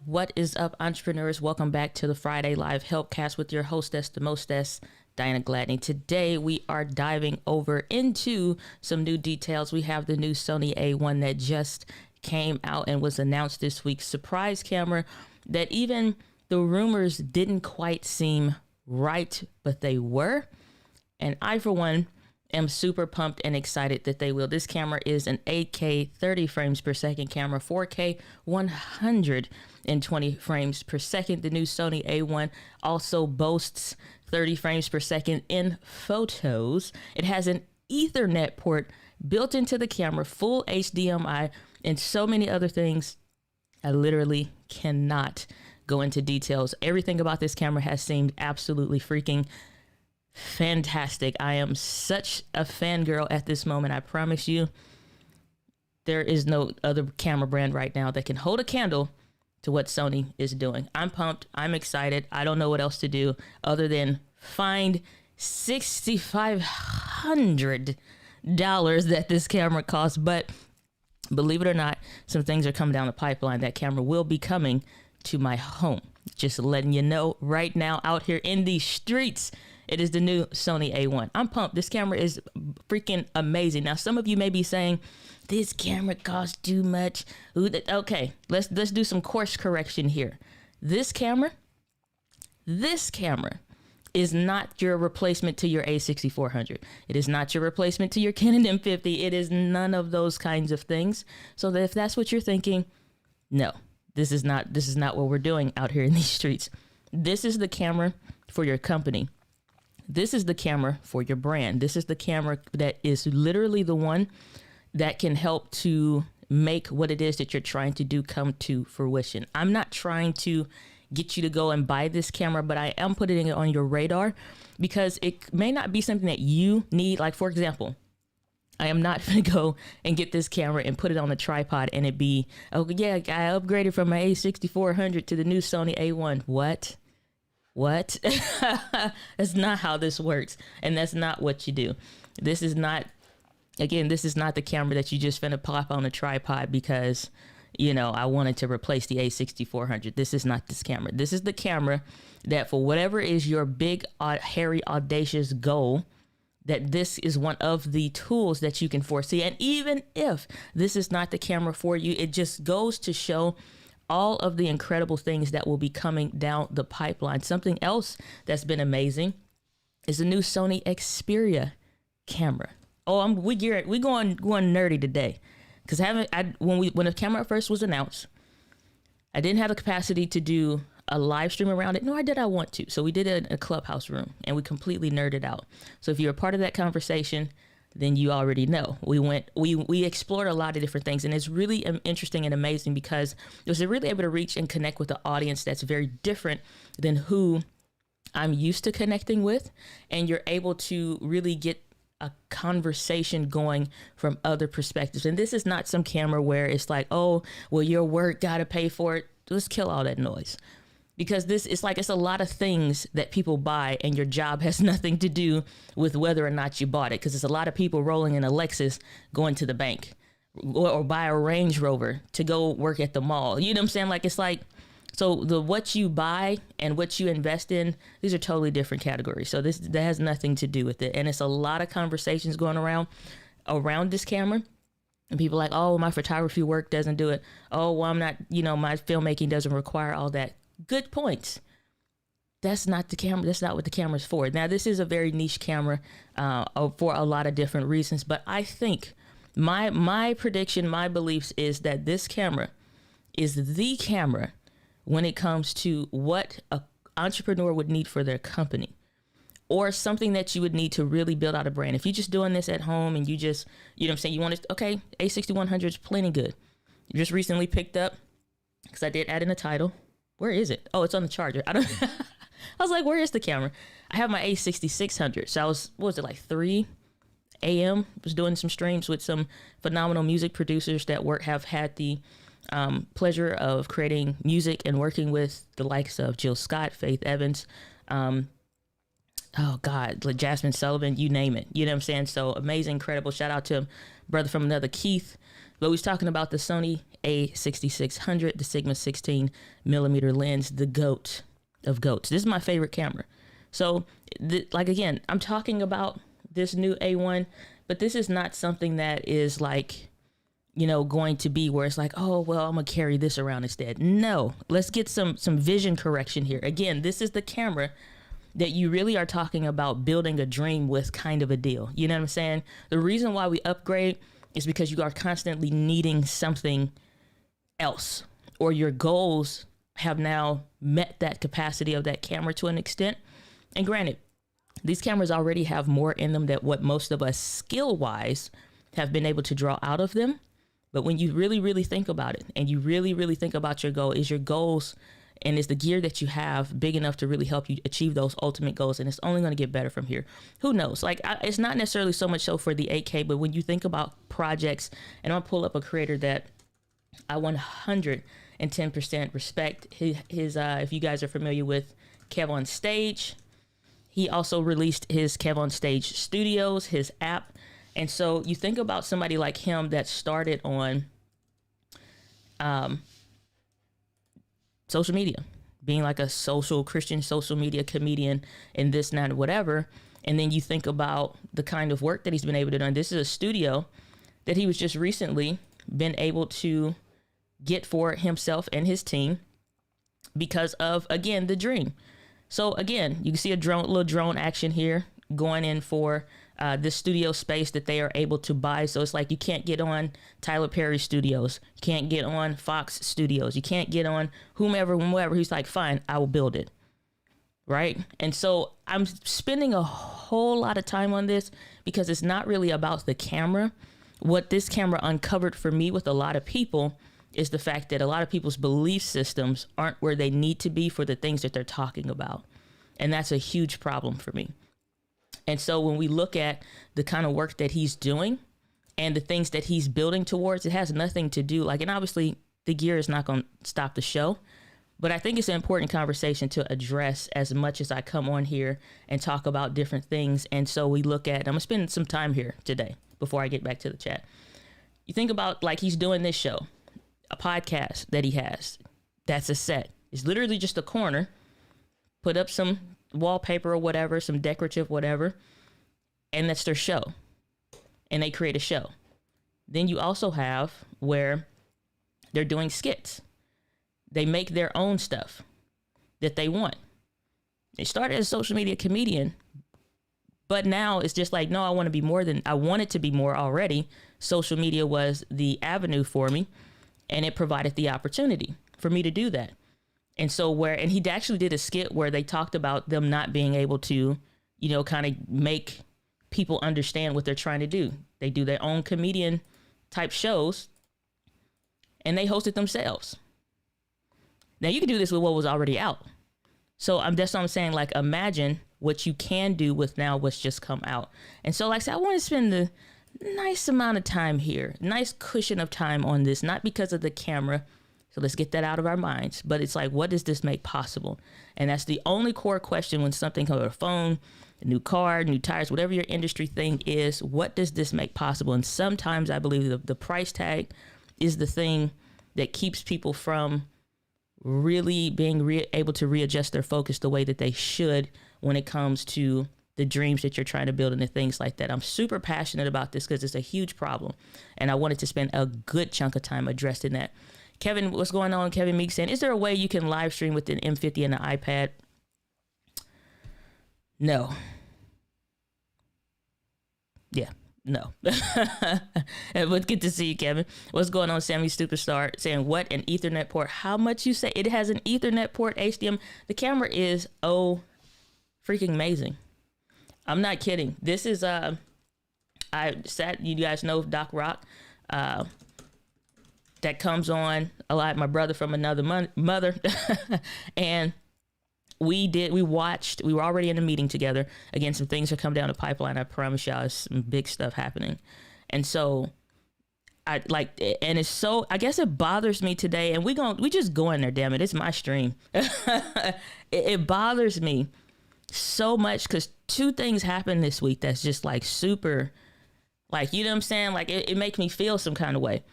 What is up, entrepreneurs? Welcome back to the Friday Live Helpcast with your hostess, the mostess, Diana Gladney. Today, we are diving over into some new details. We have the new Sony A1 that just came out and was announced this week. Surprise camera that even the rumors didn't quite seem right, but they were. And I, for one, am super pumped and excited that they will. This camera is an 8K 30 frames per second camera, 4K 120 frames per second. The new Sony A1 also boasts 30 frames per second in photos. It has an Ethernet port built into the camera, full HDMI, and so many other things. I literally cannot go into details. Everything about this camera has seemed absolutely freaking fantastic. I am such a fangirl at this moment. I promise you, there is no other camera brand right now that can hold a candle to what Sony is doing. I'm pumped. I'm excited. I don't know what else to do other than find $6,500 that this camera costs. But believe it or not, some things are coming down the pipeline. That camera will be coming to my home. Just letting you know right now, out here in these streets, it is the new Sony A1. I'm pumped. This camera is freaking amazing. Now, some of you may be saying, this camera costs too much. Okay, let's do some course correction here. This camera is not your replacement to your A6400. It is not your replacement to your Canon M50. It is none of those kinds of things. So that if that's what you're thinking, no, this is not what we're doing out here in these streets. This is the camera for your company. This is the camera for your brand. This is the camera that is literally the one that can help to make what it is that you're trying to do come to fruition. I'm not trying to get you to go and buy this camera, but I am putting it on your radar because it may not be something that you need. Like, for example, I am not going to go and get this camera and put it on a tripod and it be, oh yeah, I upgraded from my A6400 to the new Sony A1. What? That's not how this works. And that's not what you do. This is not the camera that you just finna pop on a tripod because, you know, I wanted to replace the A6400. This is not this camera. This is the camera that for whatever is your big, hairy, audacious goal, that this is one of the tools that you can foresee. And even if this is not the camera for you, it just goes to show all of the incredible things that will be coming down the pipeline. Something else that's been amazing is the new Sony Xperia camera. Oh, we going nerdy today, because when the camera first was announced, I didn't have the capacity to do a live stream around it, nor did I want to. So we did it in a clubhouse room and we completely nerded out. So if you're a part of that conversation, then you already know. We explored a lot of different things, and it's really interesting and amazing because it was really able to reach and connect with an audience that's very different than who I'm used to connecting with. And you're able to really get a conversation going from other perspectives. And this is not some camera where it's like, oh, well, your work got to pay for it. Let's kill all that noise. Because it's a lot of things that people buy and your job has nothing to do with whether or not you bought it. Because there's a lot of people rolling in a Lexus going to the bank or buy a Range Rover to go work at the mall. You know what I'm saying? So what you buy and what you invest in, these are totally different categories. So that has nothing to do with it. And it's a lot of conversations going around this camera. And people are like, oh, my photography work doesn't do it. Oh, well, I'm not, my filmmaking doesn't require all that. Good points. That's not the camera. That's not what the camera's for. Now, this is a very niche camera for a lot of different reasons. But I think my prediction, my beliefs is that this camera is the camera when it comes to what an entrepreneur would need for their company, or something that you would need to really build out a brand. If you're just doing this at home and you just, you want to, okay, A6100 is plenty good. You just recently picked up, because I did add in a title. Where is it? Oh, it's on the charger. I was like, where is the camera? I have my A6600. So I was, 3 a.m. was doing some streams with some phenomenal music producers that have had the pleasure of creating music and working with the likes of Jill Scott, Faith Evans, Jasmine Sullivan, you name it. You know what I'm saying? So amazing, incredible. Shout out to brother from another, Keith. But we was talking about the Sony A6600, the Sigma 16 millimeter lens, the GOAT of GOATs. This is my favorite camera. So like, again, I'm talking about this new A1, but this is not something that is like, you know, going to be where it's like, oh, well, I'm gonna carry this around instead. No, let's get some vision correction here. Again, this is the camera that you really are talking about building a dream with, kind of a deal. You know what I'm saying? The reason why we upgrade is because you are constantly needing something else, or your goals have now met that capacity of that camera to an extent. And granted, these cameras already have more in them than what most of us skill wise have been able to draw out of them. But when you really, really think about it, and you really, really think about your goal, is your goals and is the gear that you have big enough to really help you achieve those ultimate goals? And it's only going to get better from here. Who knows? Like, it's not necessarily so much so for the 8K, but when you think about projects, and I'll pull up a creator that I 110% respect. His if you guys are familiar with Kev on Stage, he also released his Kev on Stage Studios, his app. And so you think about somebody like him that started on social media, being like a Christian social media comedian and this, and that, whatever. And then you think about the kind of work that he's been able to do. This is a studio that he was just recently been able to get for himself and his team because of, again, the dream. So again, you can see a little drone action here going in for this studio space that they are able to buy. So it's like, you can't get on Tyler Perry Studios. You can't get on Fox Studios. You can't get on whomever. He's like, fine, I will build it. Right. And so I'm spending a whole lot of time on this because it's not really about the camera. What this camera uncovered for me with a lot of people is the fact that a lot of people's belief systems aren't where they need to be for the things that they're talking about. And that's a huge problem for me. And so when we look at the kind of work that he's doing and the things that he's building towards, it has nothing to do, like, and obviously the gear is not going to stop the show, but I think it's an important conversation to address as much as I come on here and talk about different things. And so we look at, I'm gonna spend some time here today before I get back to the chat. You think about, like, he's doing this show, a podcast that he has, that's a set. It's literally just a corner, put up some wallpaper or whatever, some decorative whatever, and that's their show. And they create a show. Then you also have where they're doing skits. They make their own stuff that they want. They started as a social media comedian, but now it's just like, no, I want to be more than, I want it to be more already. Social media was the avenue for me, and it provided the opportunity for me to do that. And so and he actually did a skit where they talked about them not being able to, you know, kind of make people understand what they're trying to do. They do their own comedian type shows and they host it themselves. Now you can do this with what was already out. So that's what I'm saying. Like, imagine what you can do with now what's just come out. And so, like I said, I want to spend the nice amount of time here, nice cushion of time on this, not because of the camera. So let's get that out of our minds. But it's like, what does this make possible? And that's the only core question when something comes with a phone, a new car, new tires, whatever your industry thing is, what does this make possible? And sometimes I believe the price tag is the thing that keeps people from really being able to readjust their focus the way that they should when it comes to the dreams that you're trying to build and the things like that. I'm super passionate about this because it's a huge problem. And I wanted to spend a good chunk of time addressing that. Kevin, what's going on? Kevin Meek saying, is there a way you can live stream with an M50 and an iPad? No. Yeah, no. But good to see you, Kevin. What's going on, Sammy Superstar? Saying, what, an Ethernet port? How much you say? It has an Ethernet port, HDMI. The camera is, freaking amazing. I'm not kidding. This is, you guys know Doc Rock, that comes on a lot. My brother from another mother. And we were already in a meeting together. Again, some things are coming down the pipeline. I promise y'all, there's some big stuff happening. And so it's so, I guess it bothers me today, and we just go in there, damn it. It's my stream. It bothers me so much because two things happened this week that's just like super, like, you know what I'm saying? Like, it makes me feel some kind of way.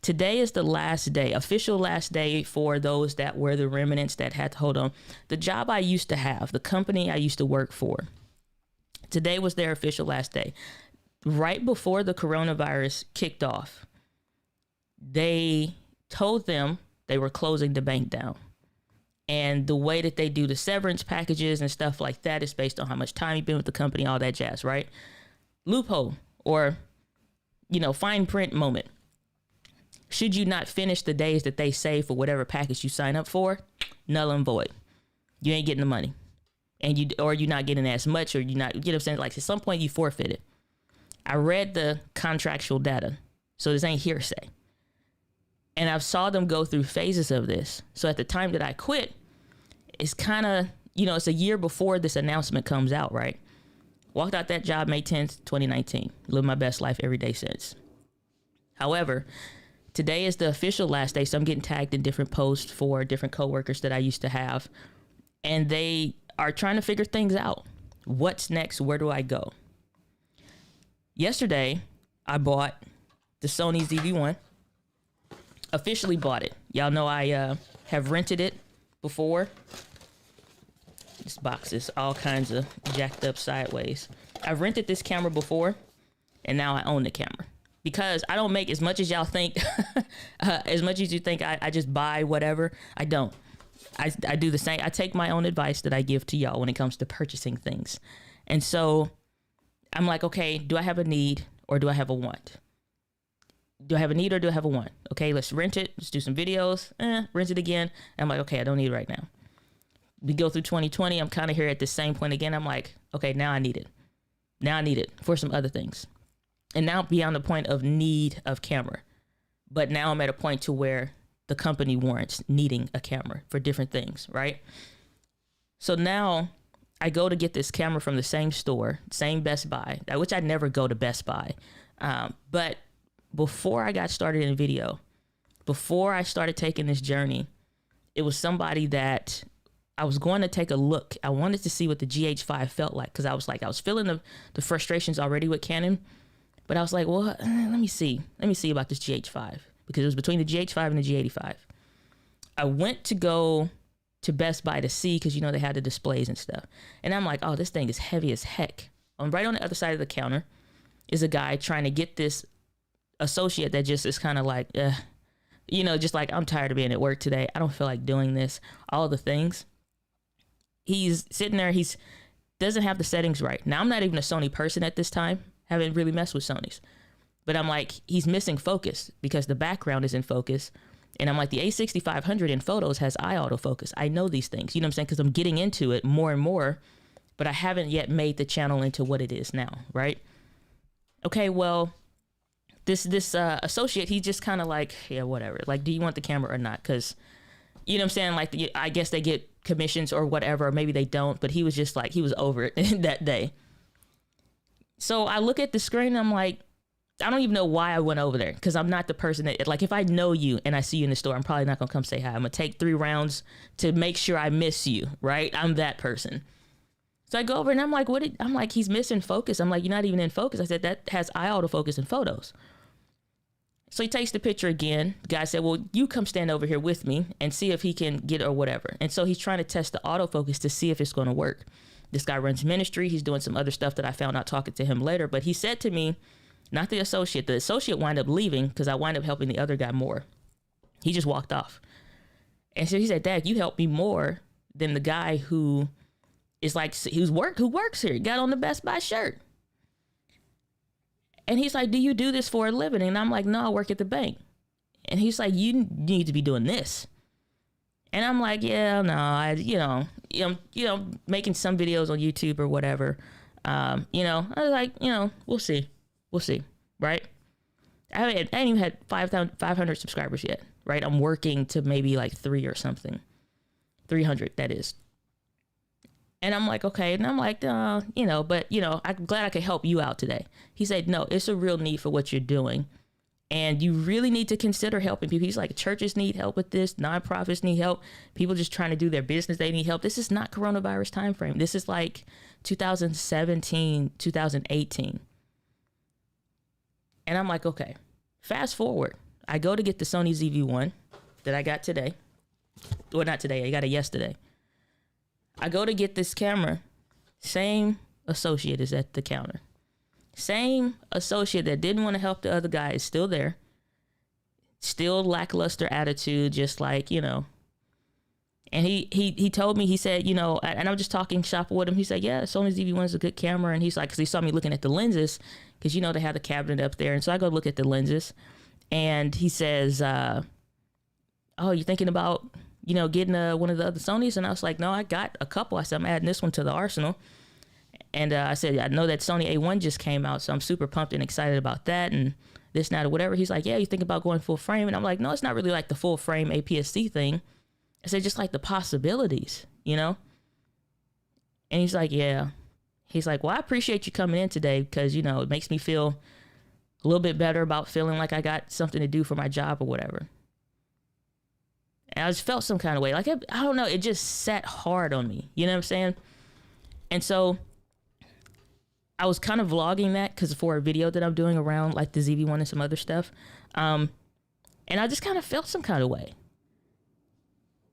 Today is the last day, official last day for those that were the remnants that had to hold on. The job I used to have, the company I used to work for, today was their official last day. Right before the coronavirus kicked off, they told them they were closing the bank down. And the way that they do the severance packages and stuff like that is based on how much time you've been with the company, all that jazz, right? Loophole or, fine print moment. Should you not finish the days that they say for whatever package you sign up for, null and void. You ain't getting the money. And you're not getting as much, or you're not, what I'm saying? Like, at some point you forfeit it. I read the contractual data, so this ain't hearsay. And I saw them go through phases of this. So at the time that I quit, it's kind of, it's a year before this announcement comes out, right? Walked out that job May 10th, 2019. Lived my best life every day since. However, today is the official last day, so I'm getting tagged in different posts for different coworkers that I used to have. And they are trying to figure things out. What's next? Where do I go? Yesterday, I bought the Sony ZV-1. Officially bought it. Y'all know I have rented it before. This box is all kinds of jacked up sideways. I've rented this camera before, and now I own the camera. Because I don't make as much as y'all think, as much as you think I just buy whatever. I don't. I do the same. I take my own advice that I give to y'all when it comes to purchasing things. And so I'm like, okay, do I have a need or do I have a want? Do I have a need or do I have a want? Okay, let's rent it. Let's do some videos. Rent it again. And I'm like, okay, I don't need it right now. We go through 2020. I'm kind of here at the same point again. I'm like, okay, now I need it. Now I need it for some other things. And now beyond the point of need of camera. But now I'm at a point to where the company warrants needing a camera for different things, right? So now I go to get this camera from the same store, same Best Buy, which I never go to Best Buy. But before I got started in video, before I started taking this journey, it was somebody that I was going to take a look. I wanted to see what the GH5 felt like, because I was feeling the frustrations already with Canon. But I was like, well, let me see about this GH5, because it was between the GH5 and the G85. I went to go to Best Buy to see, because, they had the displays and stuff. And I'm like, oh, this thing is heavy as heck. Right on the other side of the counter is a guy trying to get this associate that just is kind of like, just like, I'm tired of being at work today. I don't feel like doing this. All the things. He's sitting there. Doesn't have the settings right. Now, I'm not even a Sony person at this time. Haven't really messed with Sonys. But I'm like, he's missing focus because the background is in focus. And I'm like, the A6500 in photos has eye autofocus. I know these things, you know what I'm saying? Because I'm getting into it more and more, but I haven't yet made the channel into what it is now, right? Okay, well, this associate, he just kind of like, yeah, whatever. Like, do you want the camera or not? Because, you know what I'm saying? Like, I guess they get commissions or whatever, or maybe they don't, but he was just like, he was over it that day. So I look at the screen and I'm like, I don't even know why I went over there, because I'm not the person that, like, if I know you and I see you in the store, I'm probably not going to come say hi. I'm going to take 3 rounds to make sure I miss you, right? I'm that person. So I go over and I'm like, I'm like, he's missing focus. I'm like, you're not even in focus. I said, that has eye autofocus in photos. So he takes the picture again. The guy said, well, you come stand over here with me and see if he can get it or whatever. And so he's trying to test the autofocus to see if it's going to work. This guy runs ministry. He's doing some other stuff that I found out talking to him later. But he said to me, not the associate wound up leaving because I wind up helping the other guy more. He just walked off. And so he said, Dag, you helped me more than the guy who is like, who works here. He got on the Best Buy shirt. And he's like, do you do this for a living? And I'm like, no, I work at the bank. And he's like, you need to be doing this. And I'm like, yeah, no, making some videos on YouTube or whatever. I was like, we'll see. We'll see, right? I ain't even had 500 subscribers yet, right? I'm working to maybe like 3 or something. 300, that is. And I'm like, okay. And I'm like, I'm glad I could help you out today. He said, no, it's a real need for what you're doing. And you really need to consider helping people. He's like, churches need help with this. Nonprofits need help. People just trying to do their business, they need help. This is not coronavirus timeframe. This is like 2017, 2018. And I'm like, okay, fast forward I go to get the Sony ZV-1 that I got today. Well, not today. I got it yesterday. I go to get this camera. Same associate is at the counter. Same associate that didn't want to help the other guy is still there. Still lackluster attitude, just like, you know. And he told me, he said, you know, and I'm just talking shop with him. He said, yeah, Sony ZV-1 is a good camera. And he's like, because he saw me looking at the lenses, because, you know, they have the cabinet up there. And so I go look at the lenses. And he says, oh, you thinking about, you know, getting one of the other Sonys? And I was like, no, I got a couple. I said, I'm adding this one to the arsenal. And I said, I know that Sony A1 just came out, so I'm super pumped and excited about that. And this, not or whatever. He's like, yeah, you think about going full frame? And I'm like, no, it's not really like the full frame APS-C thing. I said, just like the possibilities, you know? And he's like, yeah. He's like, well, I appreciate you coming in today because, you know, it makes me feel a little bit better about feeling like I got something to do for my job or whatever. And I just felt some kind of way. Like, I don't know, it just sat hard on me. You know what I'm saying? And so I was kind of vlogging that because for a video that I'm doing around like the ZV-1 and some other stuff. And I just kind of felt some kind of way.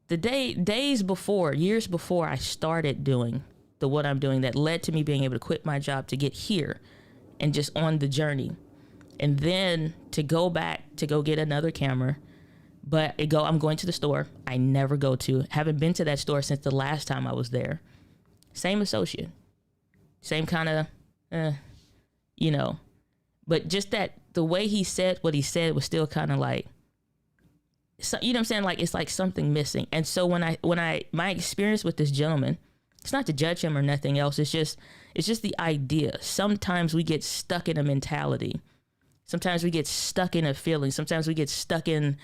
The years before I started doing what I'm doing, that led to me being able to quit my job to get here and just on the journey. And then to go back to go get another camera. But I'm going to the store I never go to. Haven't been to that store since the last time I was there. Same associate. Same kind of, you know. But just that the way he said what he said was still kind of like, so, you know what I'm saying? Like, it's like something missing. And so my experience with this gentleman, it's not to judge him or nothing else. It's just the idea. Sometimes we get stuck in a mentality. Sometimes we get stuck in a feeling. Sometimes we get stuck in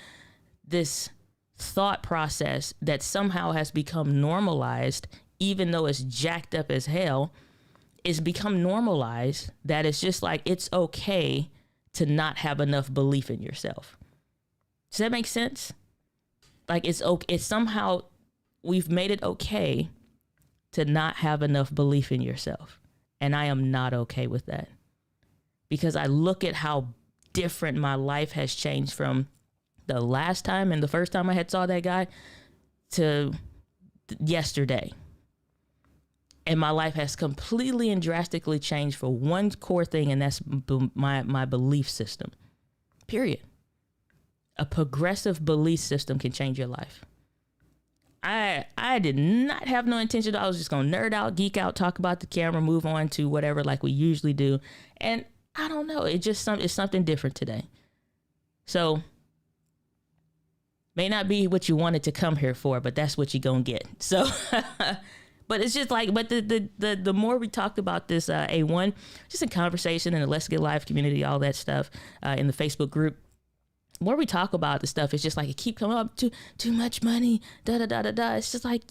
this thought process that somehow has become normalized, even though it's jacked up as hell. It's become normalized that it's just like, it's okay to not have enough belief in yourself. Does that make sense? Like, it's okay. It's somehow we've made it okay to not have enough belief in yourself. And I am not okay with that, because I look at how different my life has changed from the last time and the first time I had saw that guy to yesterday. And my life has completely and drastically changed for one core thing, and that's my belief system. Period. A progressive belief system can change your life. I did not have no intention. I was just going to nerd out, geek out, talk about the camera, move on to whatever like we usually do. And I don't know. It's something different today. So may not be what you wanted to come here for, but that's what you're going to get. So, but it's just like, but the more we talked about this A1, just a conversation in the Let's Get Live community, all that stuff in the Facebook group, the more we talk about the stuff, it's just like it keep coming up, too much money, da da da da da. It's just like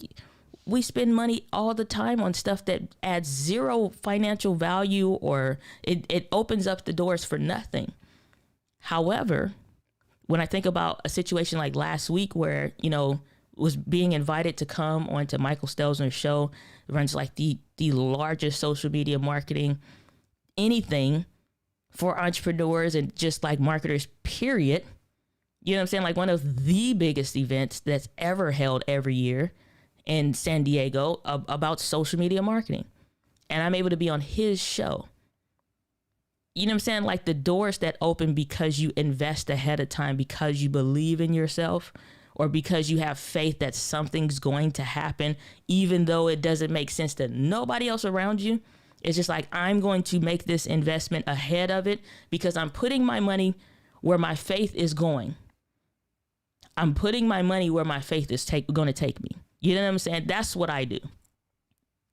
we spend money all the time on stuff that adds zero financial value, or it opens up the doors for nothing. However, when I think about a situation like last week where, you know, was being invited to come onto Michael Stelzner's show, runs like the largest social media marketing, anything for entrepreneurs and just like marketers, period. You know what I'm saying? Like one of the biggest events that's ever held every year in San Diego about social media marketing. And I'm able to be on his show. You know what I'm saying? Like the doors that open because you invest ahead of time, because you believe in yourself, or because you have faith that something's going to happen, even though it doesn't make sense to nobody else around you. It's just like, I'm going to make this investment ahead of it because I'm putting my money where my faith is going. I'm putting my money where my faith is going to take me. You know what I'm saying? That's what I do.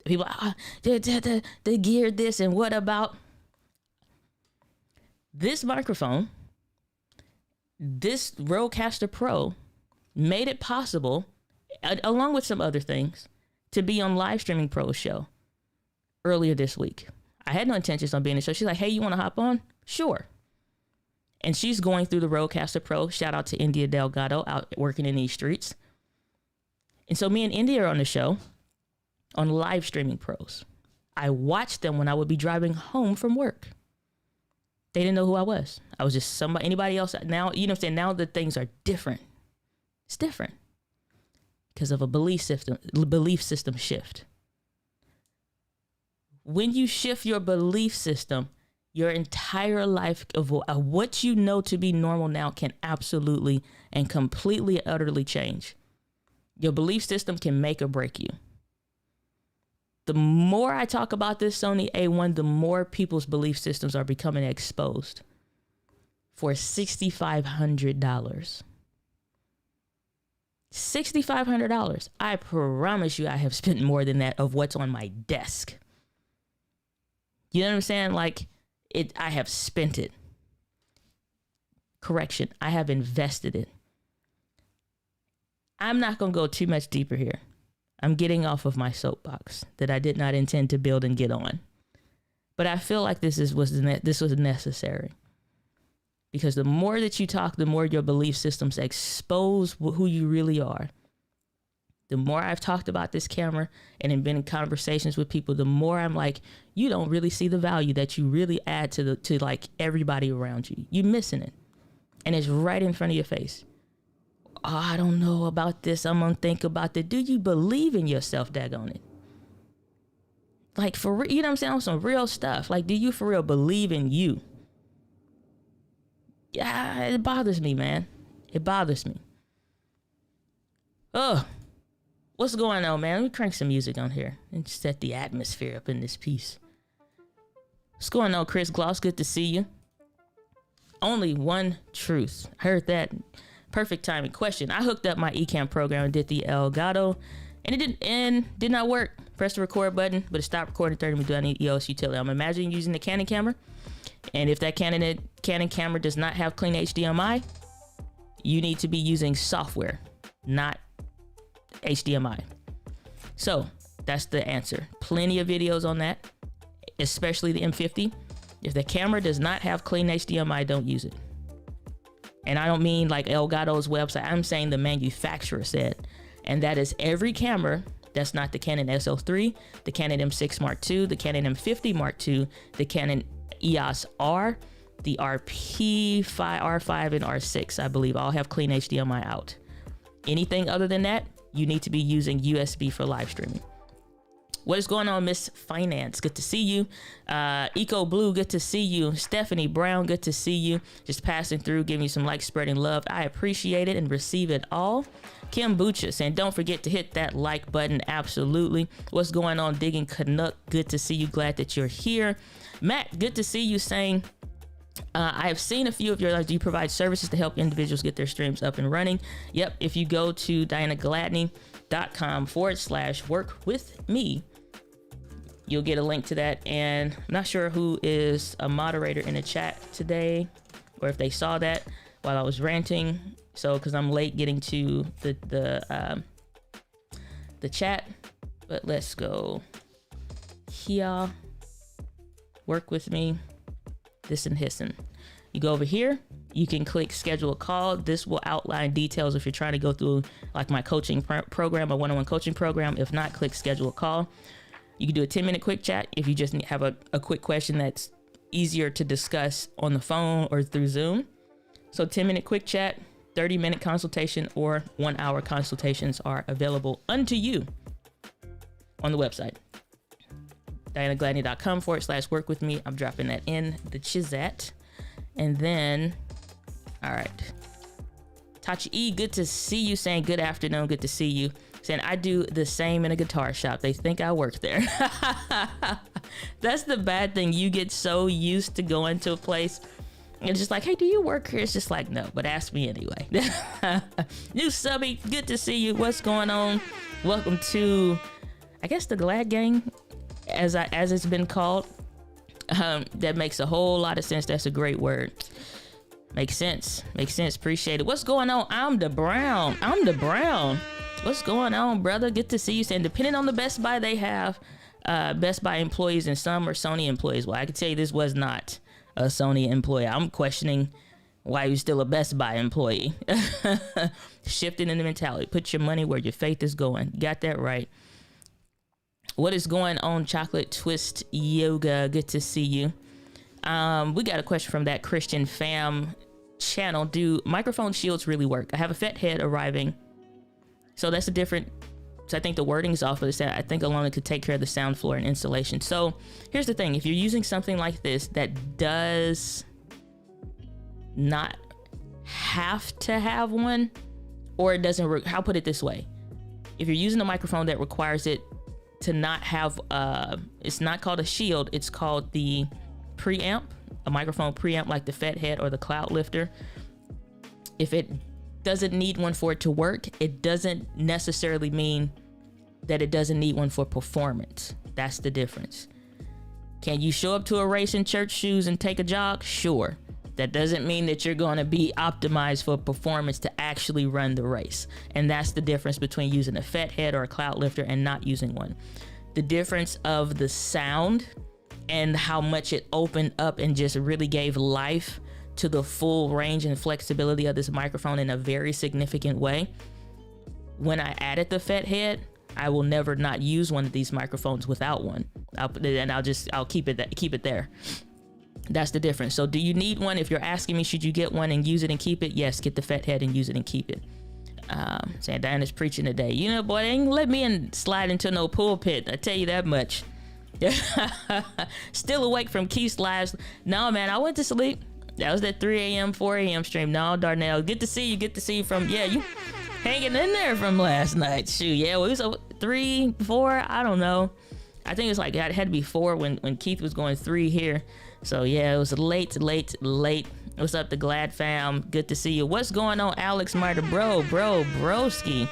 People, they geared this, and what about this microphone? This Rodecaster Pro made it possible, along with some other things, to be on Live Streaming Pro's show earlier this week. I had no intentions on being on the show. She's like, hey, you want to hop on? Sure. And she's going through the Rodecaster Pro. Shout out to India Delgado, out working in these streets. And so me and India are on the show on Live Streaming Pros. I watched them when I would be driving home from work. They didn't know who I was. I was just somebody, anybody else. Now, you know what I'm saying? Now the things are different. It's different because of a belief system shift. When you shift your belief system, your entire life of what you know to be normal now can absolutely and completely, utterly change. Your belief system can make or break you. The more I talk about this Sony A1, the more people's belief systems are becoming exposed for $6,500. $6,500. I promise you I have spent more than that of what's on my desk. You know what I'm saying? Like I have spent it. Correction, I have invested it. I'm not going to go too much deeper here. I'm getting off of my soapbox that I did not intend to build and get on. But I feel like this was necessary. Because the more that you talk, the more your belief systems expose who you really are. The more I've talked about this camera and been in conversations with people, the more I'm like, you don't really see the value that you really add to like everybody around you. You're missing it. And it's right in front of your face. Oh, I don't know about this. I'm going to think about that. Do you believe in yourself, daggone it? Like, for real, you know what I'm saying? On some real stuff. Like, do you for real believe in you? Yeah, it bothers me, man. It bothers me. Oh, what's going on, man? Let me crank some music on here and set the atmosphere up in this piece. What's going on, Chris Gloss? Good to see you. Only one truth. I heard that. Perfect timing. Question. I hooked up my Ecamm program and did the Elgato, and it did not work. Press the record button, but it stopped recording 30 minutes. Do I need EOS utility? I'm imagining using the Canon camera, and if that Canon camera does not have clean HDMI, you need to be using software, not HDMI. So that's the answer. Plenty of videos on that, especially the M50. If the camera does not have clean HDMI, don't use it. And I don't mean like Elgato's website. I'm saying the manufacturer said. And that is every camera that's not the Canon SL3, the Canon M6 Mark II, the Canon M50 Mark II, the Canon EOS R, the R5, R5, and R6, I believe, all have clean HDMI out. Anything other than that, you need to be using USB for live streaming. What is going on, Miss Finance? Good to see you. Eco Blue, good to see you. Stephanie Brown, good to see you. Just passing through, giving you some like, spreading love. I appreciate it and receive it all. Kim Bucha saying, don't forget to hit that like button. Absolutely. What's going on, Digging Canuck? Good to see you. Glad that you're here. Matt, good to see you, saying, I have seen a few of your lives. Do you provide services to help individuals get their streams up and running? Yep. If you go to dianagladney.com/work with me, you'll get a link to that. And I'm not sure who is a moderator in the chat today, or if they saw that while I was ranting. So, because I'm late getting to the chat, but let's go here. Work with me. This and hissing. You go over here. You can click schedule a call. This will outline details if you're trying to go through like my coaching program, a one-on-one coaching program. If not, click schedule a call. You can do a 10-minute quick chat if you just have a quick question that's easier to discuss on the phone or through Zoom. So 10-minute quick chat, 30-minute consultation, or 1-hour consultations are available unto you on the website. dianagladney.com/work with me. I'm dropping that in the chat. And then, all right. Tachi E, good to see you, saying good afternoon. Good to see you. Saying I do the same in a guitar shop. They think I work there. That's the bad thing. You get so used to going to a place and it's just like, hey, do you work here? It's just like, no, but ask me anyway. New subby, good to see you. What's going on? Welcome to, I guess, the Glad Gang, as it's been called. That makes a whole lot of sense. That's a great word. Makes sense. Appreciate it. What's going on? I'm the Brown. What's going on, brother? Good to see you. Saying depending on the Best Buy they have, Best Buy employees and some are Sony employees. Well, I can tell you this was not a Sony employee. I'm questioning why you're still a Best Buy employee. Shifting in the mentality. Put your money where your faith is going. Got that right. What is going on, Chocolate Twist Yoga? Good to see you. We got a question from that Christian fam channel. Do microphone shields really work? I have a FET head arriving. So that's a different, so I think the wording is off, but it's that I think alone it could take care of the sound floor and installation. So here's the thing. If you're using something like this that does not have to have one, or it doesn't work, I'll put it this way. If you're using a microphone that requires it to not have, it's not called a shield, it's called the preamp, a microphone preamp like the FET head or the cloud lifter. If it doesn't need one for it to work, it doesn't necessarily mean that it doesn't need one for performance. That's the difference. Can you show up to a race in church shoes and take a jog? Sure. That doesn't mean that you're going to be optimized for performance to actually run the race. And that's the difference between using a FET head or a cloud lifter and not using one. The difference of the sound and how much it opened up and just really gave life to the full range and flexibility of this microphone in a very significant way. When I added the FET head, I will never not use one of these microphones without one. I'll keep it there. That's the difference. So do you need one? If you're asking me, should you get one and use it and keep it? Yes, get the FET head and use it and keep it. Saying Diana's preaching today. You know, boy, they ain't let me slide into no pulpit. I tell you that much. Still awake from Keith's lives. No, man, I went to sleep. That was that 3 a.m., 4 a.m. stream. No, Darnell, good to see you from, yeah, you hanging in there from last night. Shoot, yeah, we was 3, 4, I don't know. I think it was like, it had to be 4 when Keith was going 3 here. So yeah, it was late. What's up, the Glad fam? Good to see you. What's going on, Alex Marta? Broski.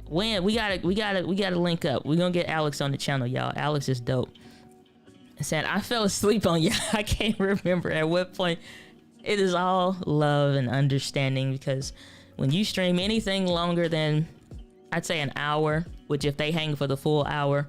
When we gotta link up. We're gonna get Alex on the channel, y'all. Alex is dope. Said I fell asleep on you. I can't remember at what point. It is all love and understanding, because when you stream anything longer than, I'd say, an hour, which if they hang for the full hour,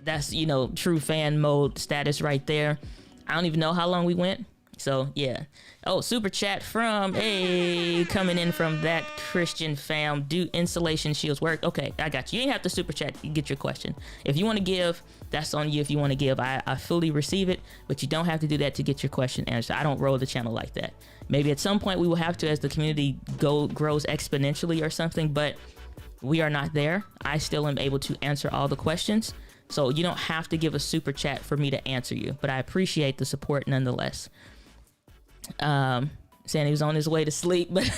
that's, you know, true fan mode status right there. I don't even know how long we went. So yeah. Oh, super chat from coming in from that Christian fam. Do insulation shields work? Okay, I got you. You ain't have to super chat. You get your question. If you want to give, that's on you. If you want to give, I fully receive it, but you don't have to do that to get your question answered. I don't roll the channel like that. Maybe at some point we will have to, as the community grows exponentially or something, but we are not there. I still am able to answer all the questions. So you don't have to give a super chat for me to answer you, but I appreciate the support nonetheless. Saying he was on his way to sleep, but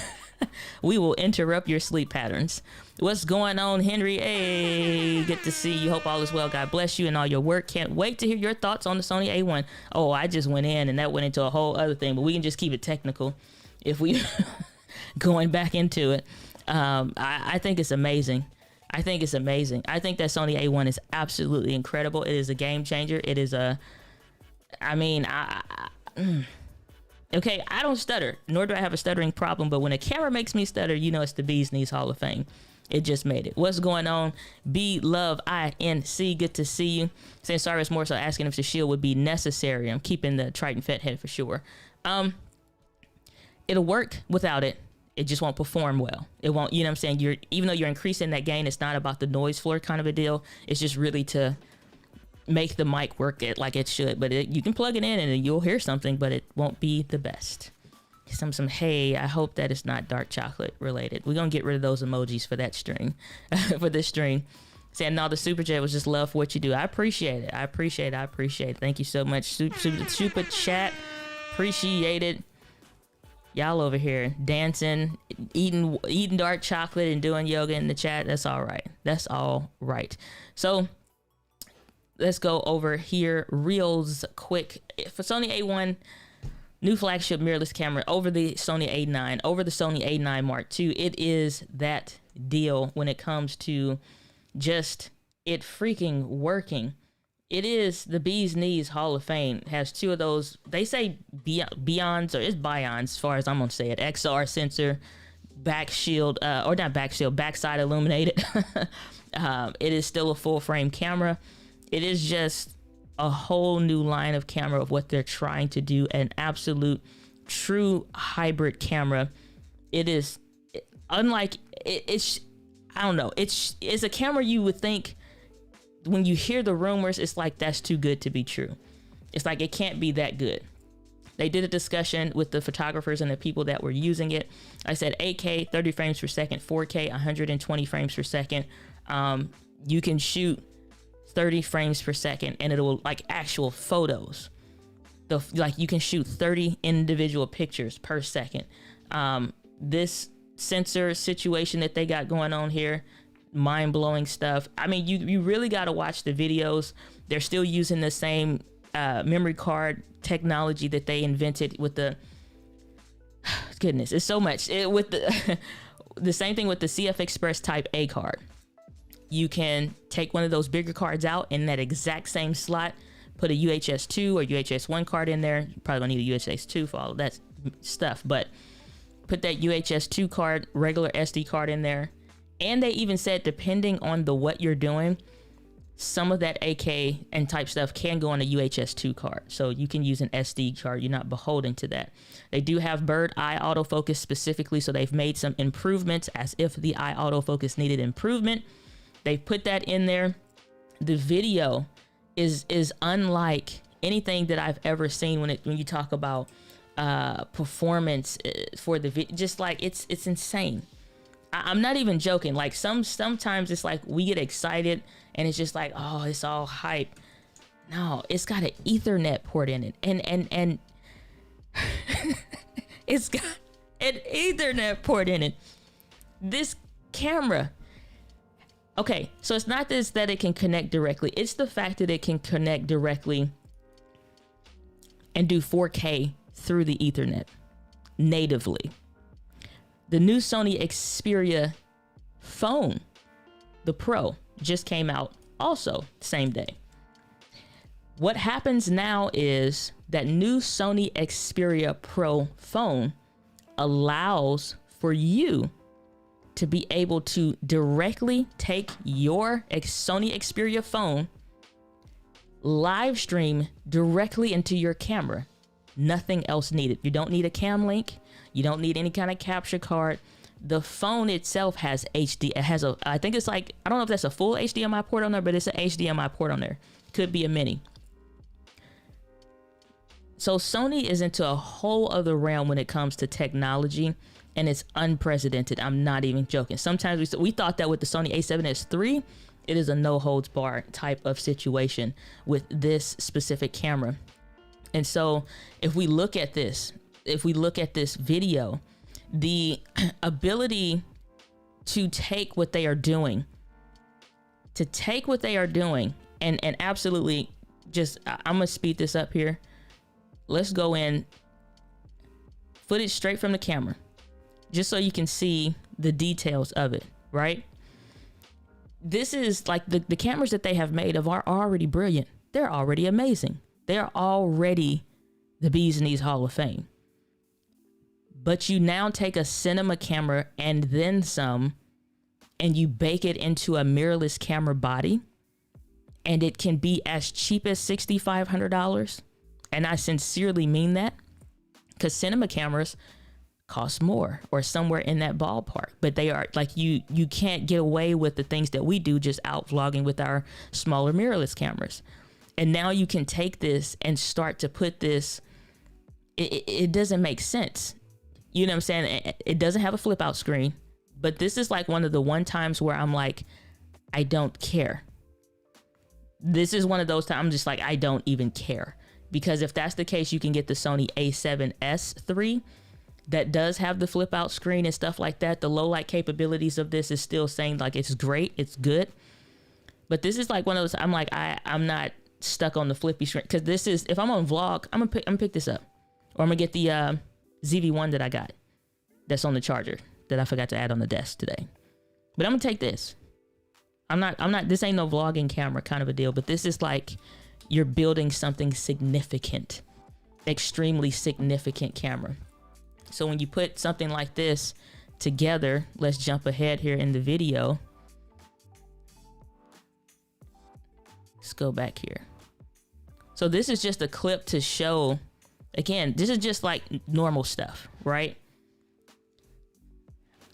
we will interrupt your sleep patterns. What's going on, Henry? Hey, good to see you. Hope all is well. God bless you and all your work. Can't wait to hear your thoughts on the Sony A1. Oh, I just went in and that went into a whole other thing, but we can just keep it technical if we going back into it. I think it's amazing. I think that Sony A1 is absolutely incredible. It is a game changer. It is okay, I don't stutter, nor do I have a stuttering problem, but when a camera makes me stutter, you know it's the Bee's Knees Hall of Fame. It just made it. What's going on? B Love INC, good to see you. Saying sorry, it's more so asking if the shield would be necessary. I'm keeping the Triton FET head for sure. It'll work without it. It just won't perform well. It won't, you know what I'm saying? Even though you're increasing that gain, it's not about the noise floor kind of a deal. It's just really to make the mic work like it should. But you can plug it in and you'll hear something, but it won't be the best. Hey, I hope that it's not dark chocolate related. We're going to get rid of those emojis for that stream, for this stream. Saying, no, the super chat was just love for what you do. I appreciate it. Thank you so much. Super chat. Appreciate it. Y'all over here dancing, eating dark chocolate and doing yoga in the chat. That's all right. So let's go over here reals quick. For Sony A1, new flagship mirrorless camera over the Sony A9, over the Sony A9 Mark II. It is that deal when it comes to just it freaking working. It is the Bee's Knees Hall of Fame. It has 2 of those. They say Beyonds, or it's Beyonds as far as I'm going to say it. XR sensor, back shield, or not back shield, backside illuminated. It is still a full frame camera. It is just a whole new line of camera of what they're trying to do. An absolute true hybrid camera. It is unlike, it's I don't know. It's a camera you would think, when you hear the rumors, it's like that's too good to be true. It's like, it can't be that good. They did a discussion with the photographers and the people that were using it. I said 8K, 30 frames per second, 4K, 120 frames per second. You can shoot 30 frames per second and it'll like actual photos. Like you can shoot 30 individual pictures per second. This sensor situation that they got going on here, mind-blowing stuff. I mean, you really got to watch the videos. They're still using the same memory card technology that they invented with the goodness, it's so much with the the same thing with the CF Express Type A card. You can take one of those bigger cards out in that exact same slot, put a UHS 2 or UHS 1 card in there. You probably don't need a UHS 2 for all of that stuff, but put that UHS 2 card, regular SD card in there. And they even said, depending on what you're doing, some of that AK and type stuff can go on a UHS 2 card. So you can use an SD card. You're not beholden to that. They do have bird eye autofocus specifically. So they've made some improvements as if the eye autofocus needed improvement. They put that in there. The video is unlike anything that I've ever seen when you talk about performance for the video. Just like it's insane. I'm not even joking. Like sometimes it's like we get excited and it's just like, oh, it's all hype. No, it's got an Ethernet port in it, and it's got an Ethernet port in it. This camera. Okay, so it's not this that it can connect directly. It's the fact that it can connect directly and do 4K through the Ethernet natively. The new Sony Xperia phone, the Pro, just came out also same day. What happens now is that new Sony Xperia Pro phone allows for you to be able to directly take your Sony Xperia phone, live stream directly into your camera. Nothing else needed. You don't need a cam link. You don't need any kind of capture card. The phone itself has HD. It has I think it's like, I don't know if that's a full HDMI port on there, but it's an HDMI port on there. Could be a mini. So Sony is into a whole other realm when it comes to technology, and it's unprecedented. I'm not even joking. Sometimes we thought that with the Sony a7S III, it is a no holds bar type of situation with this specific camera. And so if we look at this video, the ability to take what they are doing, and absolutely just, I'm gonna speed this up here. Let's go in footage straight from the camera, just so you can see the details of it, right? This is like the cameras that they have made are already brilliant. They're already amazing. They're already the bee's knees Hall of Fame. But you now take a cinema camera and then some, and you bake it into a mirrorless camera body, and it can be as cheap as $6,500. And I sincerely mean that, because cinema cameras cost more, or somewhere in that ballpark. But they are like, you can't get away with the things that we do just out vlogging with our smaller mirrorless cameras. And now you can take this and start to put this, it doesn't make sense. You know what I'm saying? It doesn't have a flip out screen, but this is like one of the times where I'm like, I don't care. This is one of those times I'm just like, I don't even care. Because if that's the case, you can get the Sony a7S III that does have the flip out screen and stuff like that. The low light capabilities of this is still saying like, it's great, it's good. But this is like one of those, I'm like, I'm not stuck on the flippy screen, because this is, if I'm on vlog, I'm gonna pick this up, or I'm gonna get the ZV-1 that I got that's on the charger that I forgot to add on the desk today. But I'm gonna take this. I'm not, this ain't no vlogging camera kind of a deal, but this is like, you're building something significant, extremely significant camera. So when you put something like this together, let's jump ahead here in the video. Let's go back here. So this is just a clip to show, again, this is just like normal stuff, right?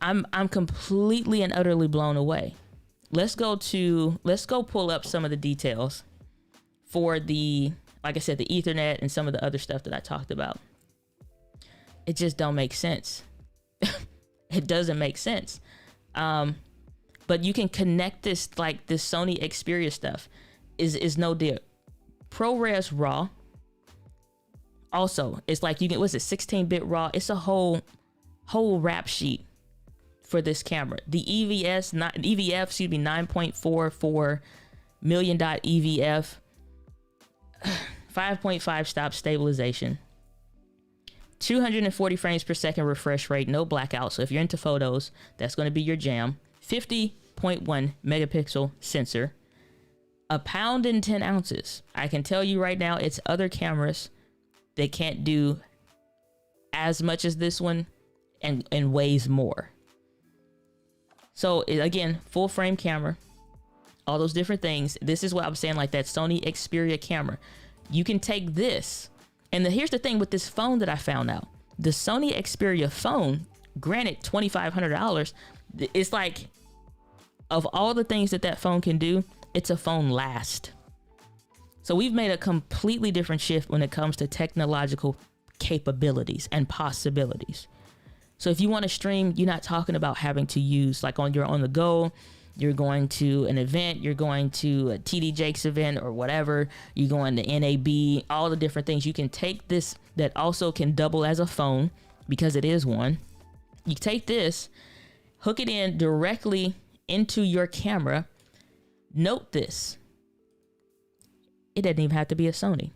I'm completely and utterly blown away. Let's go pull up some of the details for the like I said, the Ethernet and some of the other stuff that I talked about. It just don't make sense. It doesn't make sense. But you can connect this, like this Sony Xperia stuff is no deal. ProRes RAW. Also, it's like you get, what's it, 16-bit RAW? It's a whole rap sheet for this camera. The EVF, 9.44 million dot EVF, 5.5 stop stabilization, 240 frames per second refresh rate, no blackout. So if you're into photos, that's going to be your jam. 50.1 megapixel sensor, 1 pound and 10 ounces. I can tell you right now, it's other cameras that can't do as much as this one and weighs more. So again, full frame camera, all those different things. This is what I'm saying, like that Sony Xperia camera. You can take this, and here's the thing with this phone that I found out. The Sony Xperia phone, granted $2,500, it's like, of all the things that phone can do, it's a phone last. So we've made a completely different shift when it comes to technological capabilities and possibilities. So if you want to stream, you're not talking about having to use, like on the go, you're going to an event, you're going to a TD Jakes event or whatever, you're going to NAB, all the different things. You can take this that also can double as a phone, because it is one. You take this, hook it in directly into your camera. Note this, it doesn't even have to be a Sony.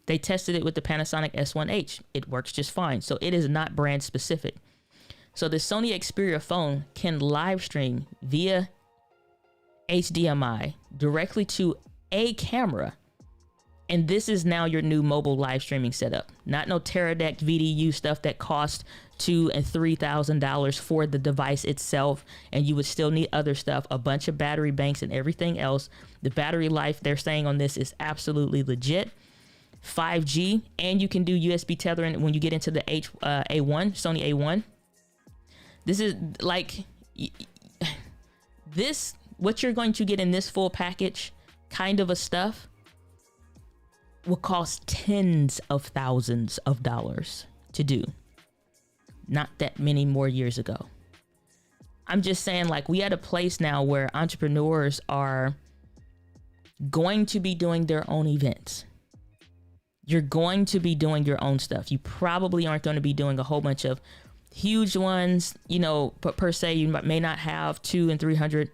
They tested it with the Panasonic S1H. It works just fine. So it is not brand specific. So the Sony Xperia phone can live stream via HDMI directly to a camera. And this is now your new mobile live streaming setup. Not no Teradek VDU stuff that costs $2,000 and $3,000 for the device itself. And you would still need other stuff, a bunch of battery banks and everything else. The battery life they're saying on this is absolutely legit. 5G, and you can do USB tethering when you get into the A1, Sony A1. This is like this, what you're going to get in this full package kind of a stuff will cost tens of thousands of dollars to do. Not that many more years ago. I'm just saying, like, we at a place now where entrepreneurs are going to be doing their own events. You're going to be doing your own stuff. You probably aren't going to be doing a whole bunch of huge ones, you know, per se. You may not have 200 and 300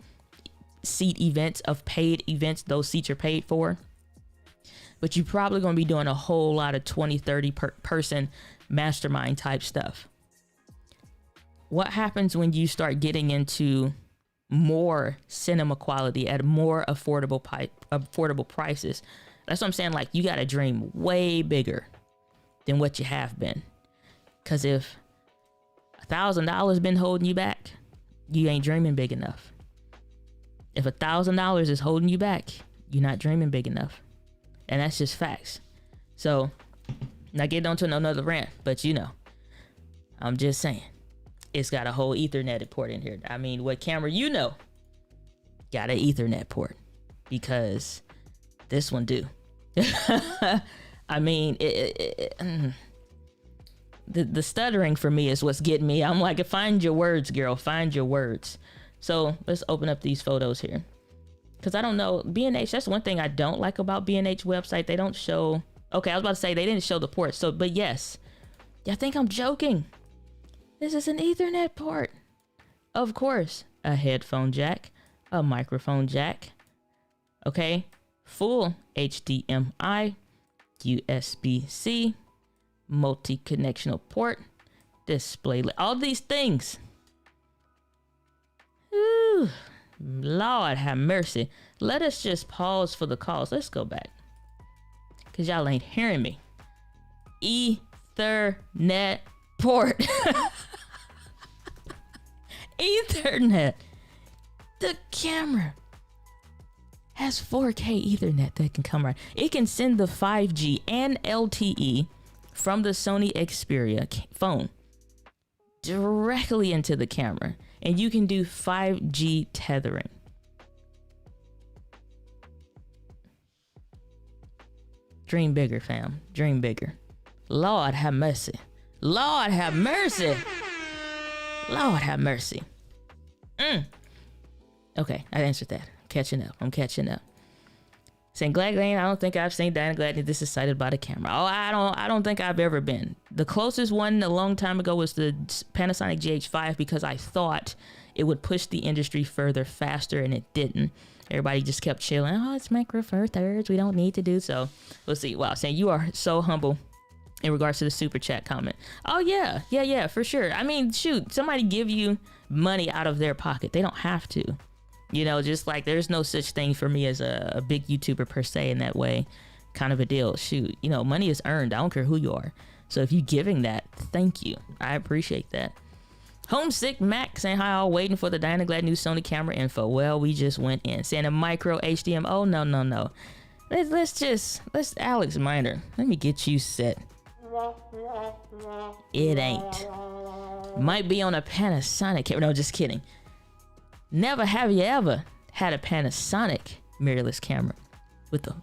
seat events of paid events. Those seats are paid for. But you're probably going to be doing a whole lot of 20, 30 person mastermind type stuff. What happens when you start getting into more cinema quality at more affordable prices? That's what I'm saying. Like, you got to dream way bigger than what you have been. Because if $1,000 been holding you back, you ain't dreaming big enough. If $1,000 is holding you back, you're not dreaming big enough. And that's just facts. So, not getting onto another rant, but you know, I'm just saying, it's got a whole Ethernet port in here. I mean, what camera you know got an Ethernet port? Because this one do. I mean, the stuttering for me is what's getting me. I'm like, find your words, girl, find your words. So let's open up these photos here. Because I don't know, B&H, that's one thing I don't like about B&H website. They don't show, okay, I was about to say they didn't show the port. So, but yes, y'all think I'm joking. This is an Ethernet port. Of course, a headphone jack, a microphone jack, okay, full HDMI, USB-C, multi-connectional port, display, all these things. Ooh, Lord have mercy. Let us just pause for the calls. Let's go back, because y'all ain't hearing me. Ethernet port. Ethernet. The camera has 4K Ethernet that can come right. It can send the 5G and LTE from the Sony Xperia phone directly into the camera, and you can do 5G tethering. Dream bigger, fam. Dream bigger. Lord have mercy. Lord have mercy. Lord have mercy. Okay, I answered that. I'm catching up. Saying Glad Lane, I don't think I've seen Diana Glad this excited by the camera. Oh, I don't think I've ever been. The closest one a long time ago was the Panasonic GH5 because I thought it would push the industry further faster, and it didn't. Everybody just kept chilling. Oh, it's Micro Four Thirds. We don't need to do so. We'll see. Wow, saying you are so humble in regards to the super chat comment. Oh yeah, for sure. I mean, shoot, somebody give you money out of their pocket. They don't have to. You know, just like there's no such thing for me as a big YouTuber per se in that way kind of a deal. Shoot, you know, money is earned. I don't care who you are. So if you giving that, thank you. I appreciate that. Homesick Mac saying hi, all waiting for the Diana Glad new Sony camera info. Well, we just went in. Saying a micro HDMI. Oh, no. Let's Alex Miner. Let me get you set. It ain't. Might be on a Panasonic camera. No, just kidding. Never have you ever had a Panasonic mirrorless camera with a